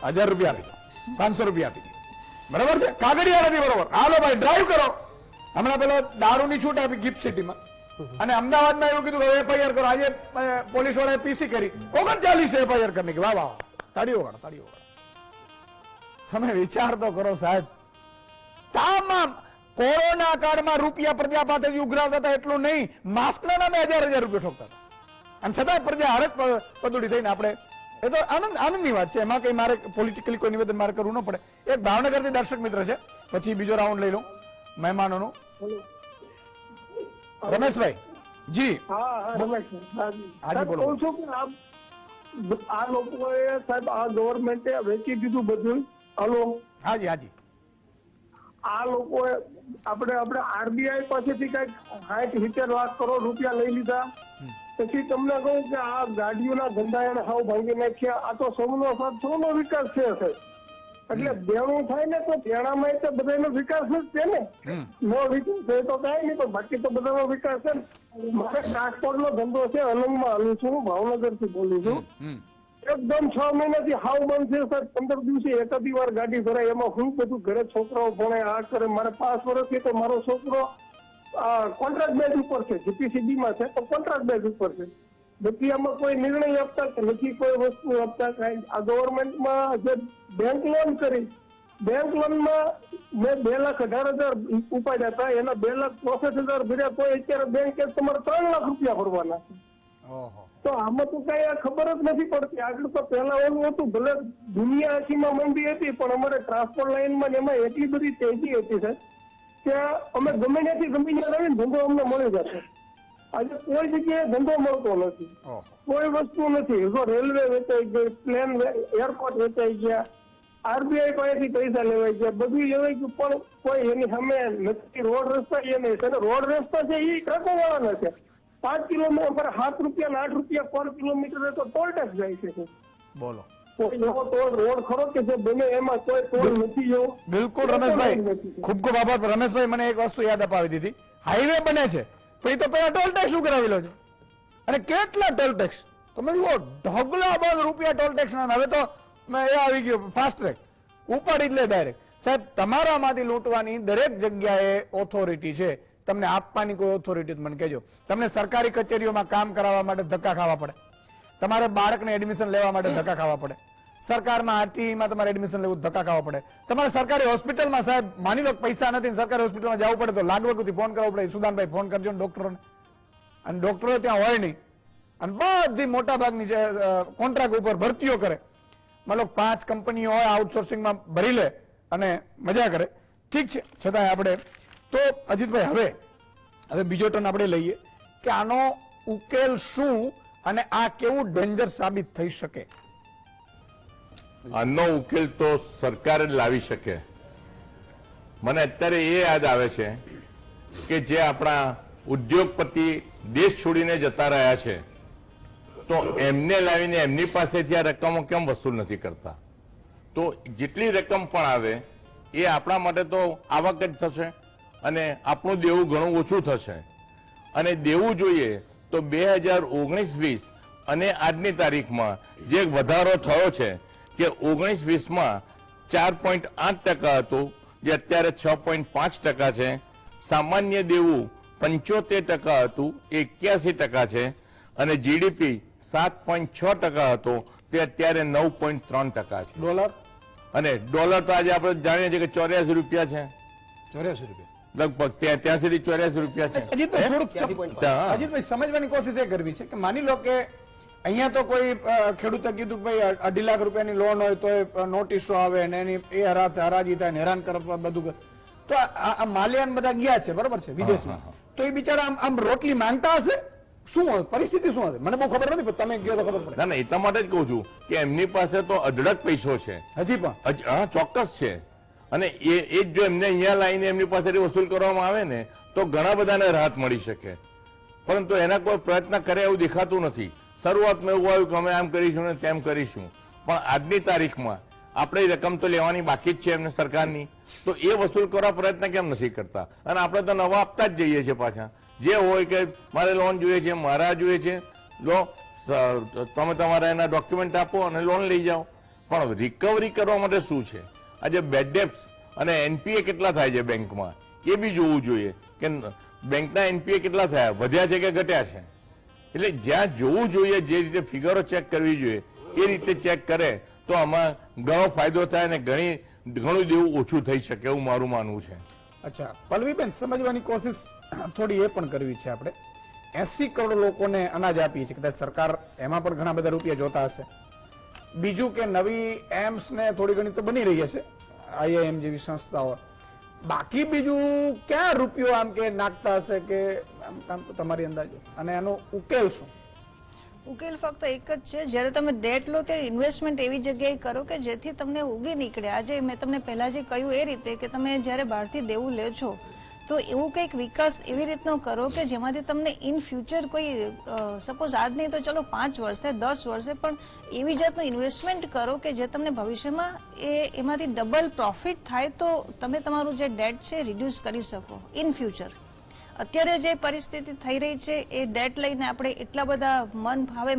1000 રૂપિયા આપી દો, 500 રૂપિયા આપી દો, બરાબર છે, કાગળિયા નથી બરોબર, હાલો ભાઈ ડ્રાઈવ કરો. હમણાં પેલો દારૂની છૂટ આપી ગિફ્ટ સિટીમાં અને અમદાવાદમાં એવું કીધું કે એફઆઈઆર કરો, આજે પોલીસ વાળાએ પીસી કરી 39 એફઆઈઆર કરીને કે વાહ વાહ તાળીઓ વગાડો. તમે વિચાર તો કરો સાહેબ, તમામ કોરોના કાળમાં રૂપિયા પ્રજા પાસેથી ઉઘરાવતા હતા એટલું નહીં, માસ્કના નામે 1000 રૂપિયા ઠોકતા હતા અને છતાં પ્રજા હરક પદુડી થઈને આપણે એ તો આનંદની વાત છે, એમાં કઈ મારે પોલિટિકલી કોઈ નિવેદન મારે કરવું ન પડે. એક ભાવનગરથી દર્શક મિત્ર છે, પછી બીજો રાઉન્ડ લઈ લઉં મહેમાનોનું. રમેશભાઈ જી હાજી બોલો. આ લોકોએ સાહેબ આ ગવર્મેન્ટે વેચી દીધું બધું. હલો હાજી આ લોકોએ આપણે આરબીઆઈ પાસેથી કઈક 60-70 લાખ કરોડ રૂપિયા લઈ લીધા. પછી તમને કહું કે આ ગાડીઓના ધંધા એને હાવ ભાંગી નાખ્યા. આ તો સૌનો વિકાસ છે સાહેબ. એટલે દેણું થાય ને તો દેણામાં તો બધાનો વિકાસ જ છે ને, નો વિકાસ છે તો કઈ નહીં, પણ બાકી તો બધાનો વિકાસ છે. મારે ટ્રાન્સપોર્ટ નો ધંધો છે, અલંગમાં હાલું છું, ભાવનગર થી બોલું છું. એકદમ 6 મહિનાથી હાવ બંધ છે સર. 15 દિવસે એકાદી વાર ગાડી ભરાય. એમાં હું બધું ઘરે છોકરાઓ ભણે આ કરે. મારે 5 વર્ષથી તો મારો છોકરો કોન્ટ્રાક્ટ બેઝ ઉપર છે, જીપીસીબી માં છે તો કોન્ટ્રાક્ટ બેઝ ઉપર છે. બાકી આમાં કોઈ નિર્ણય આપતા કે નથી કોઈ વસ્તુ આપતા કાંઈ. આ ગવર્મેન્ટમાં જે બેંક લોન કરી, બેંક લોનમાં મેં 2,18,000 ઉપાડ્યા હતા, એના 2,65,000 ભર્યા તો અત્યારે બેંકે તમારે 3 લાખ રૂપિયા ભરવાના છે. તો આમાં તો કઈ ખબર જ નથી પડતી. આગળ તો પહેલા એવું હતું, ભલે દુનિયા આખીમાં મંદી હતી પણ અમારે ટ્રાન્સપોર્ટ લાઈનમાં એમાં એટલી બધી તેજી હતી સર કે અમે ગમે ત્યાંથી રહીને ધંધો અમને મળી જશે. આજે કોઈ જગ્યાએ ધંધો મળતો નથી, કોઈ વસ્તુ નથી. જો રેલવે વેચાઈ ગઈ, પ્લેન એરપોર્ટ વેચાઈ ગયા, આરબીઆઈ પાસેથી પૈસા લેવાઈ ગયા, બધું લેવાઈ ગયું, પણ કોઈ એની સામે નથી. રોડ રસ્તા એ નહીં. રોડ રસ્તા છે એ ટ્રકો વાળાના છે. 5 કિલોમીટર 7 રૂપિયા ને 8 રૂપિયા પર કિલોમીટર તો ટોલ ટેક્સ જાય છે. બોલો કોઈ એવો ટોલ રોડ ખરો કે જે બને એમાં કોઈ ટોલ નથી એવો? બિલકુલ રમેશભાઈ, ખૂબ ખૂબ આભાર. રમેશભાઈ મને એક વસ્તુ યાદ અપાવી દીધી, હાઈવે બને છે પણ એ તો પેલા ટોલ ટેક્સ શું કરાવી લો છે, અને કેટલા ટોલ ટેક્સ તમે જુઓ, ઢગલા બંધ રૂપિયા ટોલ ટેક્સ ના. હવે તો એ આવી ગયો ફાસ્ટ ટ્રેક, ઉપાડી જ લે ડાયરેક્ટ. સાહેબ તમારામાંથી લૂંટવાની દરેક જગ્યાએ ઓથોરિટી છે, તમને આપવાની કોઈ ઓથોરિટી મને કહેજો. તમને સરકારી કચેરીઓમાં કામ કરાવવા માટે ધક્કા ખાવા પડે, તમારે બાળકને એડમિશન લેવા માટે ધક્કા ખાવા પડે, સરકારમાં આરટીઈમાં તમારે એડમિશન લેવું ધક્કા ખાવા પડે, તમારે સરકારી હોસ્પિટલમાં સાહેબ માની લો પૈસા નથી સરકારી હોસ્પિટલમાં જવું પડે તો લાગવગથી ફોન કરવો પડે, સુદાનભાઈ ફોન કરજો ને ડોક્ટરોને, અને ડોક્ટરો ત્યાં હોય નહીં, અને બધી મોટા ભાગની કોન્ટ્રાક્ટ ઉપર ભરતીઓ કરે. માનો 5 કંપનીઓ હોય આઉટસોર્સિંગમાં ભરી લે અને મજા કરે, ઠીક છે. છતાંય આપણે તો અજીતભાઈ હવે બીજો ટર્ન આપણે લઈએ કે આનો ઉકેલ શું અને આ કેવું ડેન્જર સાબિત થઈ શકે. આનો ઉકેલ તો સરકાર જ લાવી શકે. મને અત્યારે એ યાદ આવે છે કે જે આપણા ઉદ્યોગપતિ દેશ છોડીને જતા રહ્યા છે તો એમને લાવીને એમની પાસેથી આ રકમો કેમ વસૂલ નથી કરતા? તો જેટલી રકમ પણ આવે એ આપણા માટે તો આવક જ થશે અને આપણું દેવું ઘણું ઓછું થશે. અને દેવું જોઈએ તો 2019-20 અને આજની તારીખમાં જે વધારો થયો છે કે 19-20માં 4.8% હતું, જે અત્યારે 6.5% છે. સામાન્ય દેવું 75% હતું, 81% છે. અને જીડીપી 7.6% હતો, તે અત્યારે 9.3% છે. ડોલર અને ડોલર તો આજે આપણે જાણીએ છીએ કે 84 રૂપિયા છે, 84 રૂપિયા લગભગ 83 થી 84 રૂપિયા છે. અજીતભાઈ થોડુંક અજીતભાઈ સમજવાની કોશિશ એ કરવી છે કે માની લો કે અહીંયા તો કોઈ ખેડૂતે કીધું કે ભાઈ 2.5 લાખ રૂપિયાની લોન હોય તો નોટિસો આવે ને એની એ હરાજી થાય ને હેરાન કરવા બધું. તો આ માલ્યાન બધા ગયા છે બરોબર છે વિદેશમાં, તો એ બિચારા આમ રોટલી માંગતા હશે? શું હોય પરિસ્થિતિ, શું હશે? મને બહુ ખબર નથી, તમે ગયો તો ખબર પડે. ના એટલા માટે જ કહું છું કે એમની પાસે તો અઢળક પૈસો છે હજી પણ. હા ચોક્કસ છે. અને એ જો એમને અહીંયા લાવીને એમની પાસેથી વસૂલ કરવામાં આવે ને તો ઘણા બધાને રાહત મળી શકે, પરંતુ એના કોઈ પ્રયત્ન કરે એવું દેખાતું નથી. શરૂઆતમાં એવું આવ્યું કે અમે આમ કરીશું ને તેમ કરીશું, પણ આજની તારીખમાં આપણે રકમ તો લેવાની બાકી જ છે એમને સરકારની, તો એ વસૂલ કરવા પ્રયત્ન કેમ નથી કરતા? અને આપણે તો નવા આપતા જ જઈએ છીએ પાછા. જે હોય કે મારે લોન જોઈએ છે, મારા જોઈએ છે, લો તમે તમારા એના ડોક્યુમેન્ટ આપો અને લોન લઈ જાઓ. પણ રિકવરી કરવા માટે શું છે? આજે બેડ ડેપ્સ અને એનપીએ કેટલા થાય છે બેંકમાં એ બી જોવું જોઈએ કે બેંકના એનપીએ કેટલા થયા, વધ્યા છે કે ઘટ્યા છે. એટલે જ્યાં જોવું જોઈએ, જે રીતે ફિગરો ચેક કરવી જોઈએ એ રીતે ચેક કરે તો આમાં ઘણો ફાયદો થાય અને ઘણું દેવું ઓછું થઈ શકે એવું મારું માનવું છે. અચ્છા પલ્લવીબેન, સમજવાની કોશિશ થોડી એ પણ કરવી છે. આપણે 80 કરોડ લોકોને અનાજ આપીએ છીએ, કદાચ સરકાર એમાં પણ ઘણા બધા રૂપિયા જોતા હશે. બીજું કે નવી એમ્સ ને થોડી ઘણી તો બની રહી હશે, આઈઆઈએમ જેવી સંસ્થાઓ. બાકી બીજું ક્યાં રૂપિયો આમ કે નાખતા હશે કે આમ તમારી અંદાજે, અને એનો ઉકેલ શું? ઉકેલ ફક્ત એક જ છે, જ્યારે તમે ડેટ લો ત્યારે ઇન્વેસ્ટમેન્ટ એવી જગ્યાએ કરો કે જેથી તમને ઉગી નીકળે. આજે મેં તમને પહેલા જે કહ્યું એ રીતે કે તમે જ્યારે બહારથી દેવું લે છો તો એવું કંઈક વિકાસ એવી રીતનો કરો કે જેમાંથી તમને ઇન ફ્યુચર કોઈ સપોઝ આજ નહીં તો ચલો 5 વર્ષે 10 વર્ષે પણ એવી જાતનું ઇન્વેસ્ટમેન્ટ કરો કે જે તમને ભવિષ્યમાં એમાંથી ડબલ પ્રોફિટ થાય તો તમે તમારું જે ડેટ છે રિડ્યુસ કરી શકો ઇન ફ્યુચર. અત્યારે જે પરિસ્થિતિ થઈ રહી છે એ ડેટ લઈને આપણે એટલા બધા મન ભાવે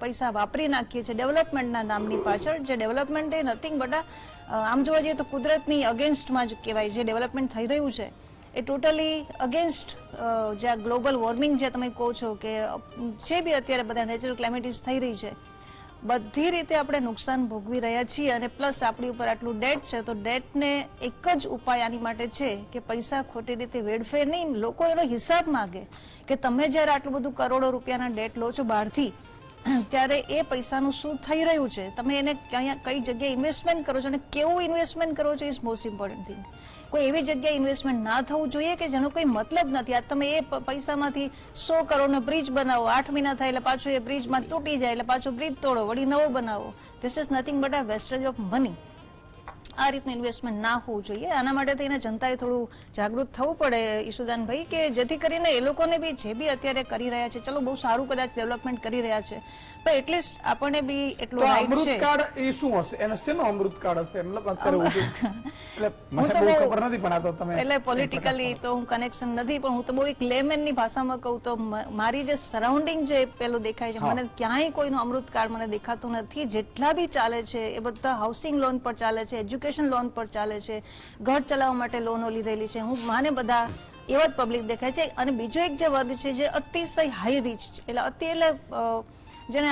પૈસા વાપરી નાખીએ છીએ ડેવલપમેન્ટના નામની પાછળ, જે ડેવલપમેન્ટ એ નથિંગ બટ આમ જોવા જઈએ તો કુદરતની અગેન્સ્ટમાં જ કહેવાય. જે ડેવલપમેન્ટ થઈ રહ્યું છે એ ટોટલી અગેન્સ્ટ જે આ ગ્લોબલ વોર્મિંગ જે તમે કહો છો કે જે બી અત્યારે બધા નેચરલ ક્લાઇમેટીસ થઈ રહી છે, બધી રીતે આપણે નુકસાન ભોગવી રહ્યા છીએ. અને પ્લસ આપણી ઉપર આટલું ડેટ છે, તો ડેટને એક જ ઉપાય આની માટે છે કે પૈસા ખોટી રીતે વેડફે નહીં. લોકો એનો હિસાબ માગે કે તમે જ્યારે આટલું બધું કરોડો રૂપિયાના ડેટ લો છો બહારથી, ત્યારે એ પૈસાનું શું થઈ રહ્યું છે, તમે એને કઈ જગ્યાએ ઇન્વેસ્ટમેન્ટ કરો છો અને કેવું ઇન્વેસ્ટમેન્ટ કરો છો ઇઝ મોસ્ટ ઇમ્પોર્ટન્ટ થિંગ. કોઈ એવી જગ્યાએ ઇન્વેસ્ટમેન્ટ ના થવું જોઈએ કે જેનો કોઈ મતલબ નથી. આ તમે એ પૈસામાંથી 100 કરોડનો બ્રિજ બનાવો, 8 મહિના થાય એટલે પાછો એ બ્રિજમાં તૂટી જાય એટલે પાછો બ્રિજ તોડો, વળી નવો બનાવો. This is nothing but a wastage of money. આ રીતનું ઇન્વેસ્ટમેન્ટ ના હોવું જોઈએ. આના માટે થઈને જનતાએ થોડું જાગૃત થવું પડે ઈશુદાનભાઈ, કે જેથી કરીને એ લોકોને બી જે બી અત્યારે કરી રહ્યા છે, ચલો બહુ સારું કદાચ ડેવલપમેન્ટ કરી રહ્યા છે, પણ એટલીસ્ટ આપણને બી એટલો રાઈટ છે. અમૃત કાર્ડ એ શું હશે? એનો શેનો અમૃત કાર્ડ હશે? મતલબ અત્યારે મને બહુ ખબર નથી, પણ આ તો તમે એટલે પોલિટિકલી તો હું કનેક્શન નથી, પણ હું તો બહુ એક લેમેન ની ભાષામાં કહું તો મારી જે સરાઉન્ડિંગ જે પેલું દેખાય છે, મને ક્યાંય કોઈનું અમૃત કાર્ડ મને દેખાતું નથી. જેટલા બી ચાલે છે એ બધા હાઉસિંગ લોન પર ચાલે છે, એજ્યુકેશન લોન પર ચાલે છે, ઘર ચલાવવા માટે લોનો લીધેલી છે. હું માને બધા એવા જ પબ્લિક દેખાય છે. અને બીજો એક જે વર્ગ છે જે અતિશય હાઈ રીચ છે, એટલે એટલે જેને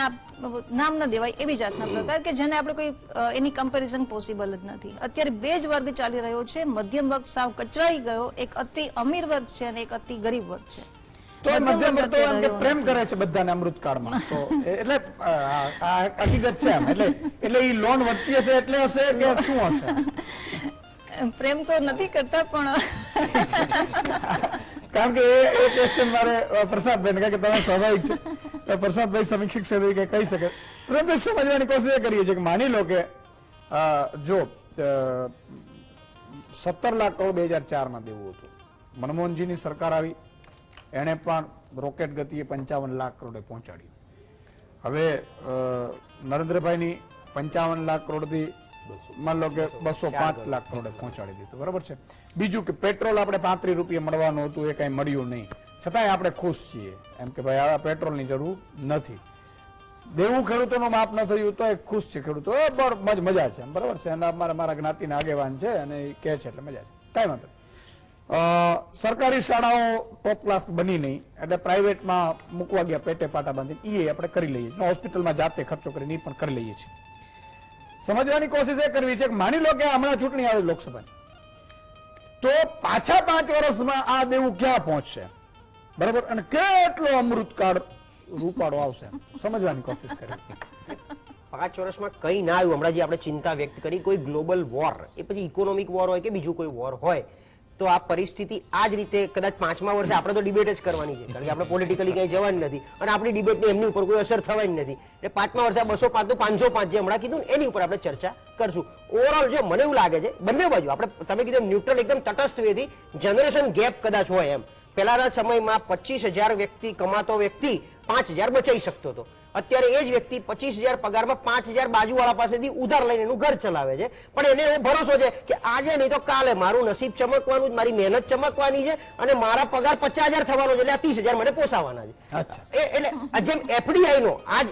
નામ ન દેવાય એવી જાતના પ્રકાર, કે જેને આપણે કોઈ એની કમ્પેરિઝન પોસિબલ જ નથી. અત્યારે બે જ વર્ગ ચાલી રહ્યો છે. મધ્યમ વર્ગ સાવ કચરાઈ ગયો, એક અતિ અમીર વર્ગ છે અને એક અતિ ગરીબ વર્ગ છે. તો મધ્યમ વર્ગ તો એમ કે પ્રેમ કરે છે બધાને અમૃત કાર્ડમાં, તો એટલે આ હકીકત છે. એટલે એ લોન વધતી હશે એટલે હશે કે શું હશે? પ્રેમ તો નથી કરતા પણ કારણ કે એ ક્વેશ્ચન મારે પ્રસાદભાઈ કારણ કે તમારે સ્વાભાવિક છે તો પ્રસાદભાઈ સમીક્ષક તરીકે કહી શકે પરંતુ સમજવાની કોશિશ એ કરીએ છીએ કે માની લો કે જો 17 લાખ કરોડ 2004 દેવું હતું, મનમોહનજીની સરકાર આવી, એણે પણ રોકેટ ગતિએ 55 લાખ કરોડે પહોંચાડ્યું. હવે નરેન્દ્રભાઈની 55 લાખ કરોડથી માન લો કે 205 લાખ કરોડે પહોંચાડી દીધું, બરાબર છે. બીજું કે પેટ્રોલ આપણે 35 રૂપિયા મળવાનું હતું, એ કઈ મળ્યું નહીં, છતાંય આપણે ખુશ છીએ એમ કે ભાઈ આ પેટ્રોલની જરૂર નથી. દેવું ખેડૂતોનું માફ ન થયું તો ખુશ છે ખેડૂતો, મજા છે, બરાબર છે. અને મારા જ્ઞાતિના આગેવાન છે અને એ કહે છે એટલે મજા છે, કાંઈ વાંધો. સરકારી શાળાઓ ટોપ ક્લાસ બની નહીં એટલે પ્રાઇવેટમાં મૂકવા ગયા પેટે પાટા બાંધીને એ આપણે કરી લઈએ છીએ, હોસ્પિટલમાં જાતે ખર્ચો કરીને એ પણ કરી લઈએ છીએ. સમજવાની કોશિશ એ કરવી છે કે માની લો કે હમણાં ચૂંટણી આવે લોકસભાની, તો પાછા 5 વર્ષમાં આ દેવું ક્યાં પહોંચશે, બરાબર, અને કેટલો અમૃતકાળ રૂપાળો આવશે, સમજવાની કોશિશ કરી. 5 વર્ષમાં કઈ ના આવ્યું. હમણાં જે આપણે ચિંતા વ્યક્ત કરી, કોઈ ગ્લોબલ વોર, એ પછી ઇકોનોમિક વોર હોય કે બીજું કોઈ વોર હોય, તો આ પરિસ્થિતિ આ જ રીતે કદાચ 5મા વર્ષે આપણે તો ડિબેટ જ કરવાની છે, કારણ કે આપણે પોલિટિકલી કઈ જવાની નથી અને આપણી ડિબેટની એમની ઉપર કોઈ અસર થવાની નથી. એટલે 5મા વર્ષે 205 તો 505 જે હમણાં કીધું એની ઉપર આપણે ચર્ચા કરશું. ઓવરઓલ જો મને એવું લાગે છે બંને બાજુ આપણે, તમે કીધું ન્યુટ્રલ એકદમ તટસ્થ વેથી જનરેશન ગેપ કદાચ હોય એમ. પહેલાના સમયમાં 25,000 વ્યક્તિ કમાતો વ્યક્તિ 5,000 બચાવી શકતો હતો. અત્યારે એ જ વ્યક્તિ 25,000 પગારમાં 5,000 બાજુવાળા પાસેથી ઉધાર લઈને એનું ઘર ચલાવે છે, પણ એને એવો ભરોસો છે કે આજે નહીં તો કાલે મારું નસીબ ચમકવાનું, મારી મહેનત ચમકવાની છે અને મારા પગાર 50,000 થવાનો છે, એટલે આ 30,000 મને પોસાવાના છે. એટલે જેમ એફડીઆઈ નો આજ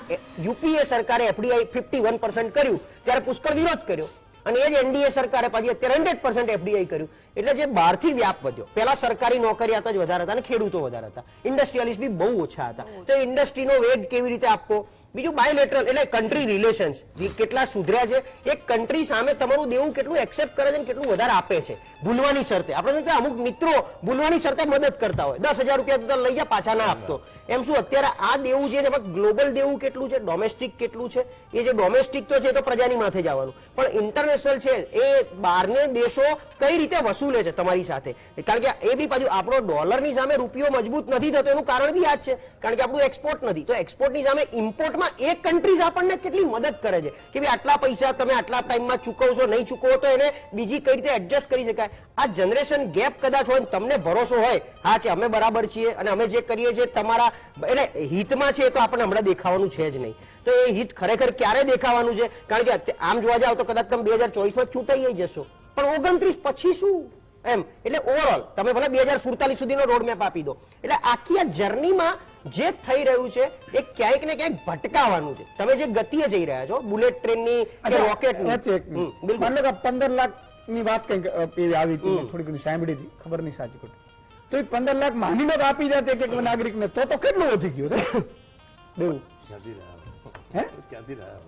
યુપીએ સરકારે એફડીઆઈ 51% કર્યું ત્યારે પુષ્કળ વિરોધ કર્યો અને એ જ એનડીએ સરકારે પછી અત્યારે 100% એફડીઆઈ કર્યું. એટલે જે બહારથી વ્યાપ વધ્યો, પેલા સરકારી નોકરિયાત જ વધારે હતા અને ખેડૂતો વધારે હતા, ઇન્ડસ્ટ્રીયાલિસ્ટ બી બહુ ઓછા હતા. તો ઇન્ડસ્ટ્રીનો વેગ કેવી રીતે આપવો, બીજું બાયલેટરલ એટલે કન્ટ્રી રિલેશન્સ કેટલા સુધર્યા છે, એક કન્ટ્રી સામે તમારું દેવું કેટલું એક્સેપ્ટ કરે છે અને કેટલું વધારે આપે છે ભૂલવાની શરતે. આપણે અમુક મિત્રો ભૂલવાની શરતે મદદ કરતા હોય, 10,000 રૂપિયા તો લઈ જા, પાછા ના આપતો, એમ શું અત્યારે આ દેવું છે એમાં ગ્લોબલ દેવું કેટલું છે, ડોમેસ્ટિક કેટલું છે. એ જે ડોમેસ્ટિક તો છે તો પ્રજાની માથે જ આવવાનું, પણ ઇન્ટરનેશનલ છે એ બહારને દેશો કઈ રીતે વસૂલે છે તમારી સાથે, કારણ કે એ બી પાછું આપણો ડોલરની સામે રૂપિયો મજબૂત નથી થતો એનું કારણ બી આ જ છે, કારણ કે આપણું એક્સપોર્ટ નથી. તો એક્સપોર્ટની સામે ઇમ્પોર્ટમાં એક કન્ટ્રીઝ આપણને કેટલી મદદ કરે છે કે ભાઈ આટલા પૈસા તમે આટલા ટાઈમમાં ચૂકવશો, નહીં ચૂકવો તો એને બીજી કઈ રીતે એડજસ્ટ કરી શકાય. આ જનરેશન ગેપ કદાચ હોય, તમને ભરોસો હોય હા કે અમે બરાબર છીએ અને અમે જે કરીએ છીએ તમારા એટલે હિતમાં છે, તો આપણને હમણાં દેખાવાનું છે જ નહીં. તો એ હિત ખરેખર ક્યારે દેખાવાનું છે, કારણ કે આમ જોવા જાવ તો કદાચ તમે 2024માં ચૂંટાઈ જશો, પણ 29 પછી શું એમ. એટલે ઓવરઓલ તમે ભલે 2047 સુધીનો રોડમેપ આપી દો, એટલે આખી આ જર્નીમાં જે થઈ રહ્યું છે એ ક્યાંક ને ક્યાંક ભટકાવાનું છે. તમે જે ગતિએ જઈ રહ્યા છો બુલેટ ટ્રેનની કે રોકેટની, 15 લાખની વાત કઈક આવી હતી, થોડી ઘણી સાંભળી હતી, ખબર નહીં સાચી ખોટી, તો એ 15 લાખ માની લો આપી જાતે એક નાગરિકને તો કેટલું વધી ગયું દેવું ક્યાંથી રહ્યા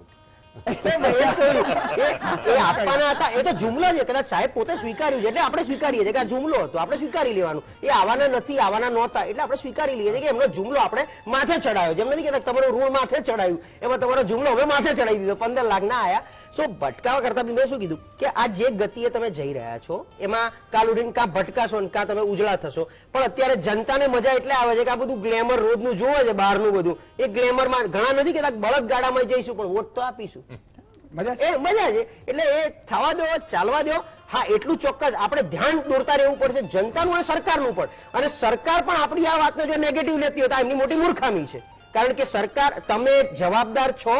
આપવાના હતા એ તો જુમલો છે, કદાચ સાહેબ પોતે સ્વીકાર્યું છે એટલે આપણે સ્વીકારીએ છીએ કે આ જુમલો હતો, આપણે સ્વીકારી લેવાનું. એ આવવાના નથી, આવવાના નહોતા એટલે આપણે સ્વીકારી લઈએ છીએ કે એમનો જુમલો આપણે માથે ચડાયો. જેમ નથી કે તમારો ઋણ માથે ચડાયું, એમાં તમારો જુમલો હવે માથે ચડાવી દીધો, 15 લાખ ના આયા. સો ભટકાવા કરતા મેં શું કીધું કે આ જે ગતિએ તમે જઈ રહ્યા છો એમાં કાલ ઉઠીને કાં ભટકાશો ને કાં તમે ઉજળા થશો. પણ અત્યારે જનતાને મજા એટલે આવે છે કે આ બધું ગ્લેમર રોજનું જોવે છે બહારનું બધું, એ ગ્લેમરમાં ઘણા નથી કેતા બળદ ગાડામાં જઈશું પણ વોટ તો આપીશું, મજા છે. એટલે એ થવા દો, ચાલવા દો. હા એટલું ચોક્કસ આપણે ધ્યાન દોરતા રહેવું પડશે જનતાનું અને સરકારનું પણ, અને સરકાર પણ આપણી આ વાતને જો નેગેટિવ લેતી હોય તો એમની મોટી મૂર્ખામી છે, કારણ કે સરકાર તમે જવાબદાર છો,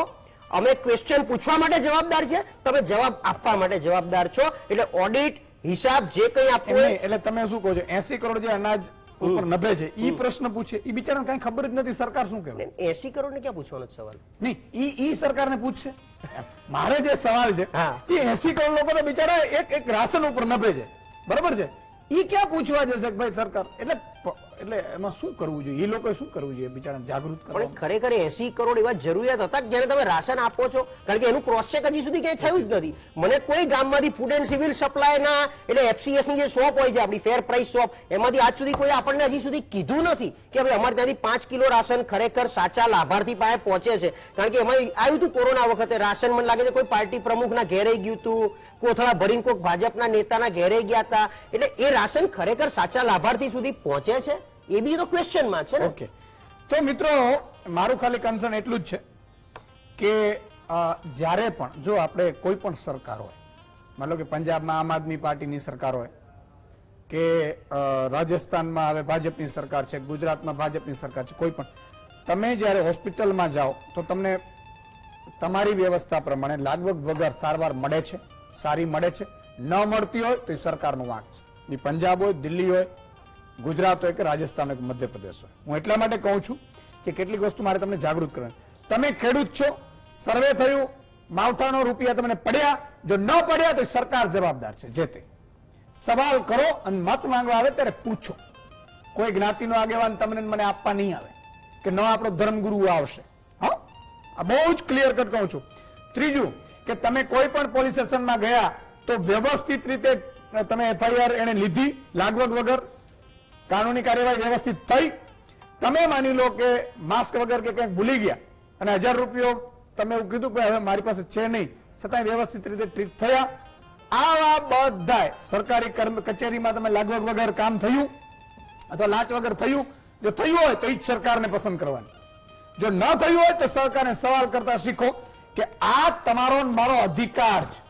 અમે ક્વેશ્ચન પૂછવા માટે જવાબદાર છે, તમે જવાબ આપવા માટે જવાબદાર છો. એટલે ઓડિટ હિસાબ જે કંઈ આપવું હોય, એટલે તમે શું કહો છો 80 કરોડ જે અનાજ ઉપર નભે છે ઈ પ્રશ્ન પૂછે, ઈ બિચારાને કઈ ખબર જ નથી, સરકાર શું કહેવાય? 80 કરોડ ને ક્યાં પૂછવાનો સવાલ? નહીં ઈ સરકારને પૂછશે. મારે જે સવાલ છે એ 80 કરોડ લોકો તો બિચારા એક રાશન ઉપર નભે છે, બરાબર છે, ઈ ક્યાં પૂછવા જશે ભાઈ સરકાર? એટલે એમાં શું કરવું જોઈએ, એ લોકોએ શું કરવું જોઈએ બિચારા જાગૃત કરવા? પણ ખરેખર 80 કરોડ એવા જરૂરિયાત હતા કે જેને તમે રાશન આપો છો, કારણ કે એનું ક્રોસ ચેક હજી સુધી ક્યાંય થયું જ નથી. મને કોઈ ગામમાંથી ફૂડ એન્ડ સિવિલ સપ્લાયના એટલે FCS ની જે શોપ હોય છે આપણી ફેર પ્રાઇસ શોપ, એમાંથી આજ સુધી કોઈ આપણને હજી સુધી કીધું નથી કે ભાઈ અમારે ત્યાંથી 5 કિલો રાશન ખરેખર સાચા લાભાર્થી પાસે પહોંચે છે. કારણ કે એમાં આવ્યું હતું કોરોના વખતે રાશન, મને લાગે છે કોઈ પાર્ટી પ્રમુખના ઘેરે ગયું હતું, કોથળા ભરીને કોઈક ભાજપના નેતાના ઘેરે ગયા હતા, એટલે એ રાશન ખરેખર સાચા લાભાર્થી સુધી પહોંચે છે એ બી તો ક્વેશ્ચનમાં છે ને. ઓકે, તો મિત્રો મારું ખાલી કન્સર્ન એટલું જ છે કે જ્યારે પણ જો આપણે કોઈ પણ સરકાર હોય, માનો કે પંજાબમાં આમ આદમી પાર્ટીની સરકાર હોય કે રાજસ્થાનમાં હવે ભાજપની સરકાર છે, ગુજરાતમાં ભાજપની સરકાર છે, કોઈ પણ તમે જ્યારે હોસ્પિટલમાં જાઓ તો તમને તમારી વ્યવસ્થા પ્રમાણે લાગવગ વગર સારવાર મળે છે, સારી મળે છે. ન મળતી હોય તો એ સરકારનો વાંક છે. એ પંજાબ હોય, દિલ્હી હોય, ગુજરાત હોય કે રાજસ્થાન હોય કે મધ્યપ્રદેશ હોય. હું એટલા માટે કહું છું કે કેટલીક વસ્તુ મારે તમને જાગૃત કરવાની. તમે ખેડૂત છો, સર્વે થયું, માવઠાનો રૂપિયા તમને પડ્યા, જો ન પડ્યા તો સરકાર જવાબદાર છે. જે તે સવાલ કરો અને મત માંગવા આવે ત્યારે પૂછો. કોઈ જ્ઞાતિનો આગેવાન તમને મને આપવા નહીં આવે કે ન આપણો ધર્મગુરુ આવશે. હા, આ બહુ જ ક્લિયર કટ કહું છું. ત્રીજું કે તમે કોઈ પણ પોલીસ સ્ટેશનમાં ગયા તો વ્યવસ્થિત રીતે તમે એફઆઈઆર એને લીધી, લાગવગ વગર કાનૂની કાર્યવાહી વ્યવસ્થિત થઈ. તમે માની લો કે માસ્ક વગર કે કંઈક ભૂલી ગયા અને 1000 રૂપિયો તમે એવું કીધું કે હવે મારી પાસે છે નહીં, છતાં વ્યવસ્થિત રીતે ટ્રીટ થયા. આવા બધા સરકારી કચેરીમાં તમે લાગવગ વગર કામ થયું અથવા લાંચ વગર થયું, જો થયું હોય તો એ જ સરકારને પસંદ કરવાની. જો ન થયું હોય તો સરકારને સવાલ કરતા શીખો કે આ તમારો મારો અધિકાર છે.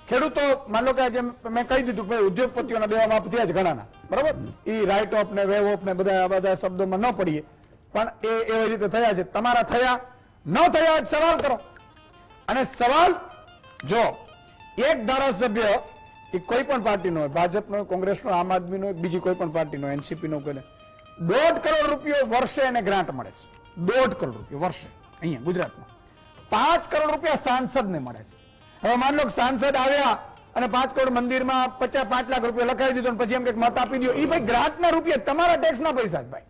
ખેડૂતો માન લો કે આજે મેં કહી દીધું કે ઉદ્યોગપતિઓના દેવા માફ થયા છે ઘણાના, બરાબર, એ રાઇટ ઓફ ને વેવ ઓફ ને બધા શબ્દોમાં ન પડીએ, પણ એ એવી રીતે થયા છે. તમારા થયા ન થયા સવાલ કરો. અને સવાલ જો એક ધારાસભ્ય એ કોઈ પણ પાર્ટીનો હોય, ભાજપનો, કોંગ્રેસનો, આમ આદમીનો, બીજી કોઈ પણ પાર્ટીનો, એનસીપીનો, કોઈને 1.5 કરોડ રૂપિયો વર્ષે એને ગ્રાન્ટ મળે છે. 1.5 કરોડ રૂપિયો વર્ષે અહીંયા ગુજરાતમાં. 5 કરોડ રૂપિયા સાંસદને મળે છે. હવે માન લો સાંસદ આવ્યા અને 5 કરોડ મંદિરમાં 5 લાખ રૂપિયા લખાવી દીધો પછી એમ કે મત આપી દો, એ ભાઈ ગ્રાન્ટના રૂપિયા તમારા ટેક્સના પૈસા જ ભાઈ.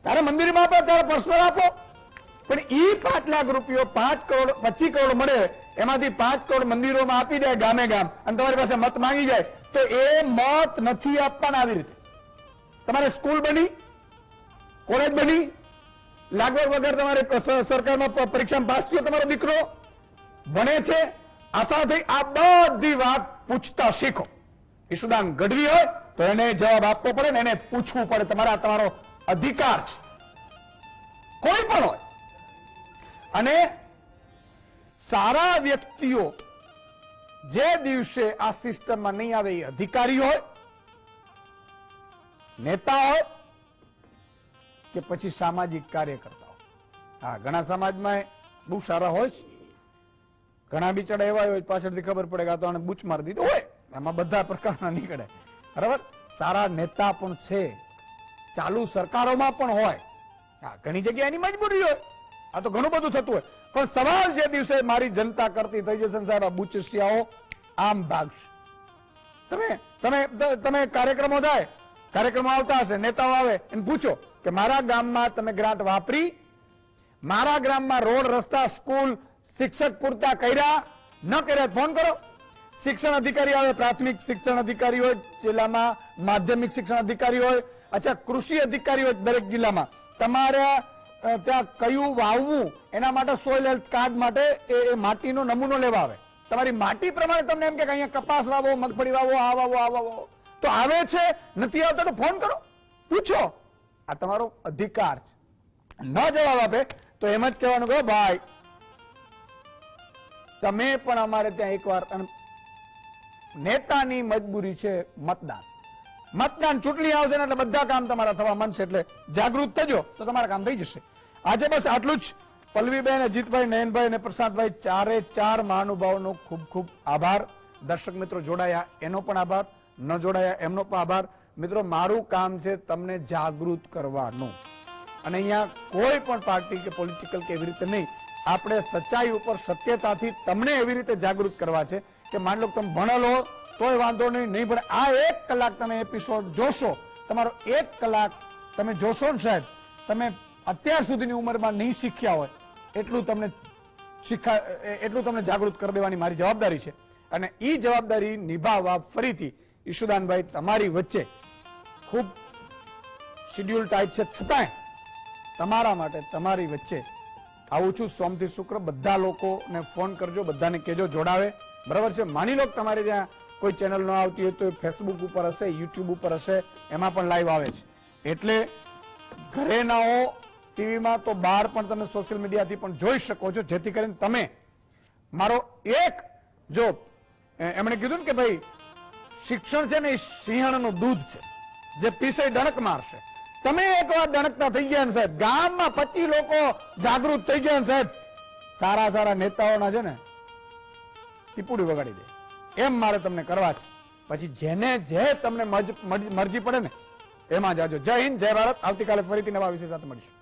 તારે મંદિરમાં આપો, તારે પર્સનલ આપો, પણ એ 5 લાખ રૂપિયો 5 કરોડ 25 કરોડ મળે એમાંથી 5 કરોડ મંદિરોમાં આપી દે ગામે ગામ અને તમારી પાસે મત માંગી જાય તો એ મત નથી આપવાના. આવી રીતે તમારે સ્કૂલ બની, કોલેજ બની, લાગવગ વગર તમારે સરકારમાં પરીક્ષામાં પાસ થયો તમારો દીકરો ભણે છે, આશા થઈ આ બધી વાત પૂછતા શીખો. ઈશુદાન ગઢવી હોય તો એને જવાબ આપવો પડે ને એને પૂછવું પડે. તમારો અધિકાર છે, કોઈ પણ હોય. અને સારા વ્યક્તિઓ જે દિવસે આ સિસ્ટમમાં નહીં આવે એ અધિકારી હોય, નેતા હોય કે પછી સામાજિક કાર્યકર્તા હોય. હા, ઘણા સમાજમાં બહુ સારા હોય છે, ઘણા બિચારા એવા હોય પાછળથી ખબર પડે કે આ તો આને બૂચ મારી દીધો હોય. એમાં બધા પ્રકારના નીકળે, બરાબર. સારા નેતા પણ છે, ચાલુ સરકારોમાં પણ હોય. હા, ઘણી જગ્યાએ એની મજબૂરી હોય. આ તો ઘણું બધું થતું હોય, પણ સવાલ જે દિવસે મારી જનતા કરતી થઈ જશે સાહેબ, આ બુચિયાઓ આમ ભાગશે. તમે કાર્યક્રમો થાય, કાર્યક્રમો આવતા હશે, નેતાઓ આવે એને પૂછો કે મારા ગામમાં તમે ગ્રાન્ટ વાપરી, મારા ગામમાં રોડ, રસ્તા, સ્કૂલ, શિક્ષક પૂરતા કર્યા ન કર્યા, ફોન કરો. શિક્ષણ અધિકારી આવે, પ્રાથમિક શિક્ષણ અધિકારી હોય જિલ્લામાં, માધ્યમિક શિક્ષણ અધિકારી હોય, અચ્છા કૃષિ અધિકારી હોય દરેક જિલ્લામાં. તમારે ત્યાં કયું વાવવું એના માટે સોઇલ હેલ્થ કાર્ડ માટે એ માટીનો નમૂનો લેવા આવે. તમારી માટી પ્રમાણે તમને એમ કે અહીંયા કપાસ વાવો, મગફળી વાવો, આ વાવો, આ વાવો, તો આવે છે, નથી આવતા તો ફોન કરો, પૂછો. આ તમારો અધિકાર છે. ન જવાબ આપે તો એમ જ કહેવાનું કે ભાઈ તમે પણ અમારે ત્યાં એકવાર, નેતાની મજબૂરી છે મતદાન. મતદાન ચૂંટણી આવશે ને એટલે બધા કામ તમારા થવા માંડશે, એટલે જાગૃત થજો તો તમારા કામ થઈ જશે. આજે બસ આટલું જ. પલ્લવીબેન, અજીતભાઈ, નયનભાઈ અને પ્રશાંતભાઈ, ચારે ચાર મહાનુભાવોનો ખૂબ ખૂબ આભાર. દર્શક મિત્રો જોડાયા એનો પણ આભાર, ન જોડાયા એમનો પણ આભાર. મિત્રો મારું કામ છે તમને જાગૃત કરવાનું, અને અહીંયા કોઈ પણ પાર્ટી કે પોલિટિકલ કે એવી રીતે નહીં, આપણે સચ્ચાઈ ઉપર સત્યતાથી તમને એવી રીતે જાગૃત કરવા છે કે માન લો તમે ભણેલો તોય વાંધો નહીં, નહીં ભણે, આ 1 કલાક તમે એપિસોડ જોશો, તમારો 1 કલાક તમે જોશો ને સાહેબ, તમે અત્યાર સુધીની ઉંમરમાં નહીં શીખ્યા હોય એટલું તમને જાગૃત કરી દેવાની મારી જવાબદારી છે. અને એ જવાબદારી નિભાવવા ફરીથી ઈશુદાનભાઈ તમારી વચ્ચે ખૂબ શિડ્યુલ ટાઈપ છે, છતાંય તમારા માટે તમારી વચ્ચે આવું છું સોમથી શુક્ર. બધા લોકોને ફોન કરજો, બધાને કહેજો જોડાવે. બરાબર છે. માની લો કે તમારે ત્યાં કોઈ ચેનલ ન આવતી હોય તો ફેસબુક ઉપર હશે, યુટ્યુબ ઉપર હશે, એમાં પણ લાઈવ આવે છે. એટલે ઘરે ના હો ટીવીમાં તો બહાર પણ તમે સોશિયલ મીડિયાથી પણ જોઈ શકો છો, જેથી કરીને તમે મારો એક જો એમણે કીધું ને કે ભાઈ શિક્ષણ છે ને એ સિંહણનું દૂધ છે, જે પીસે ડણક મારશે. તમે એકવાર ડણકતા થઈ ગયા ને સાહેબ, ગામમાં 25 લોકો જાગૃત થઈ ગયા ને સાહેબ, સારા સારા નેતાઓના છે ને ટીપુડી વગાડી દે. એમ મારે તમને કરવા છે. પછી જેને જે તમને મરજી પડે ને એમાં જાજો. જય હિન્દ, જય ભારત. આવતીકાલે ફરીથી નવા વિષય સાથે મળીશું.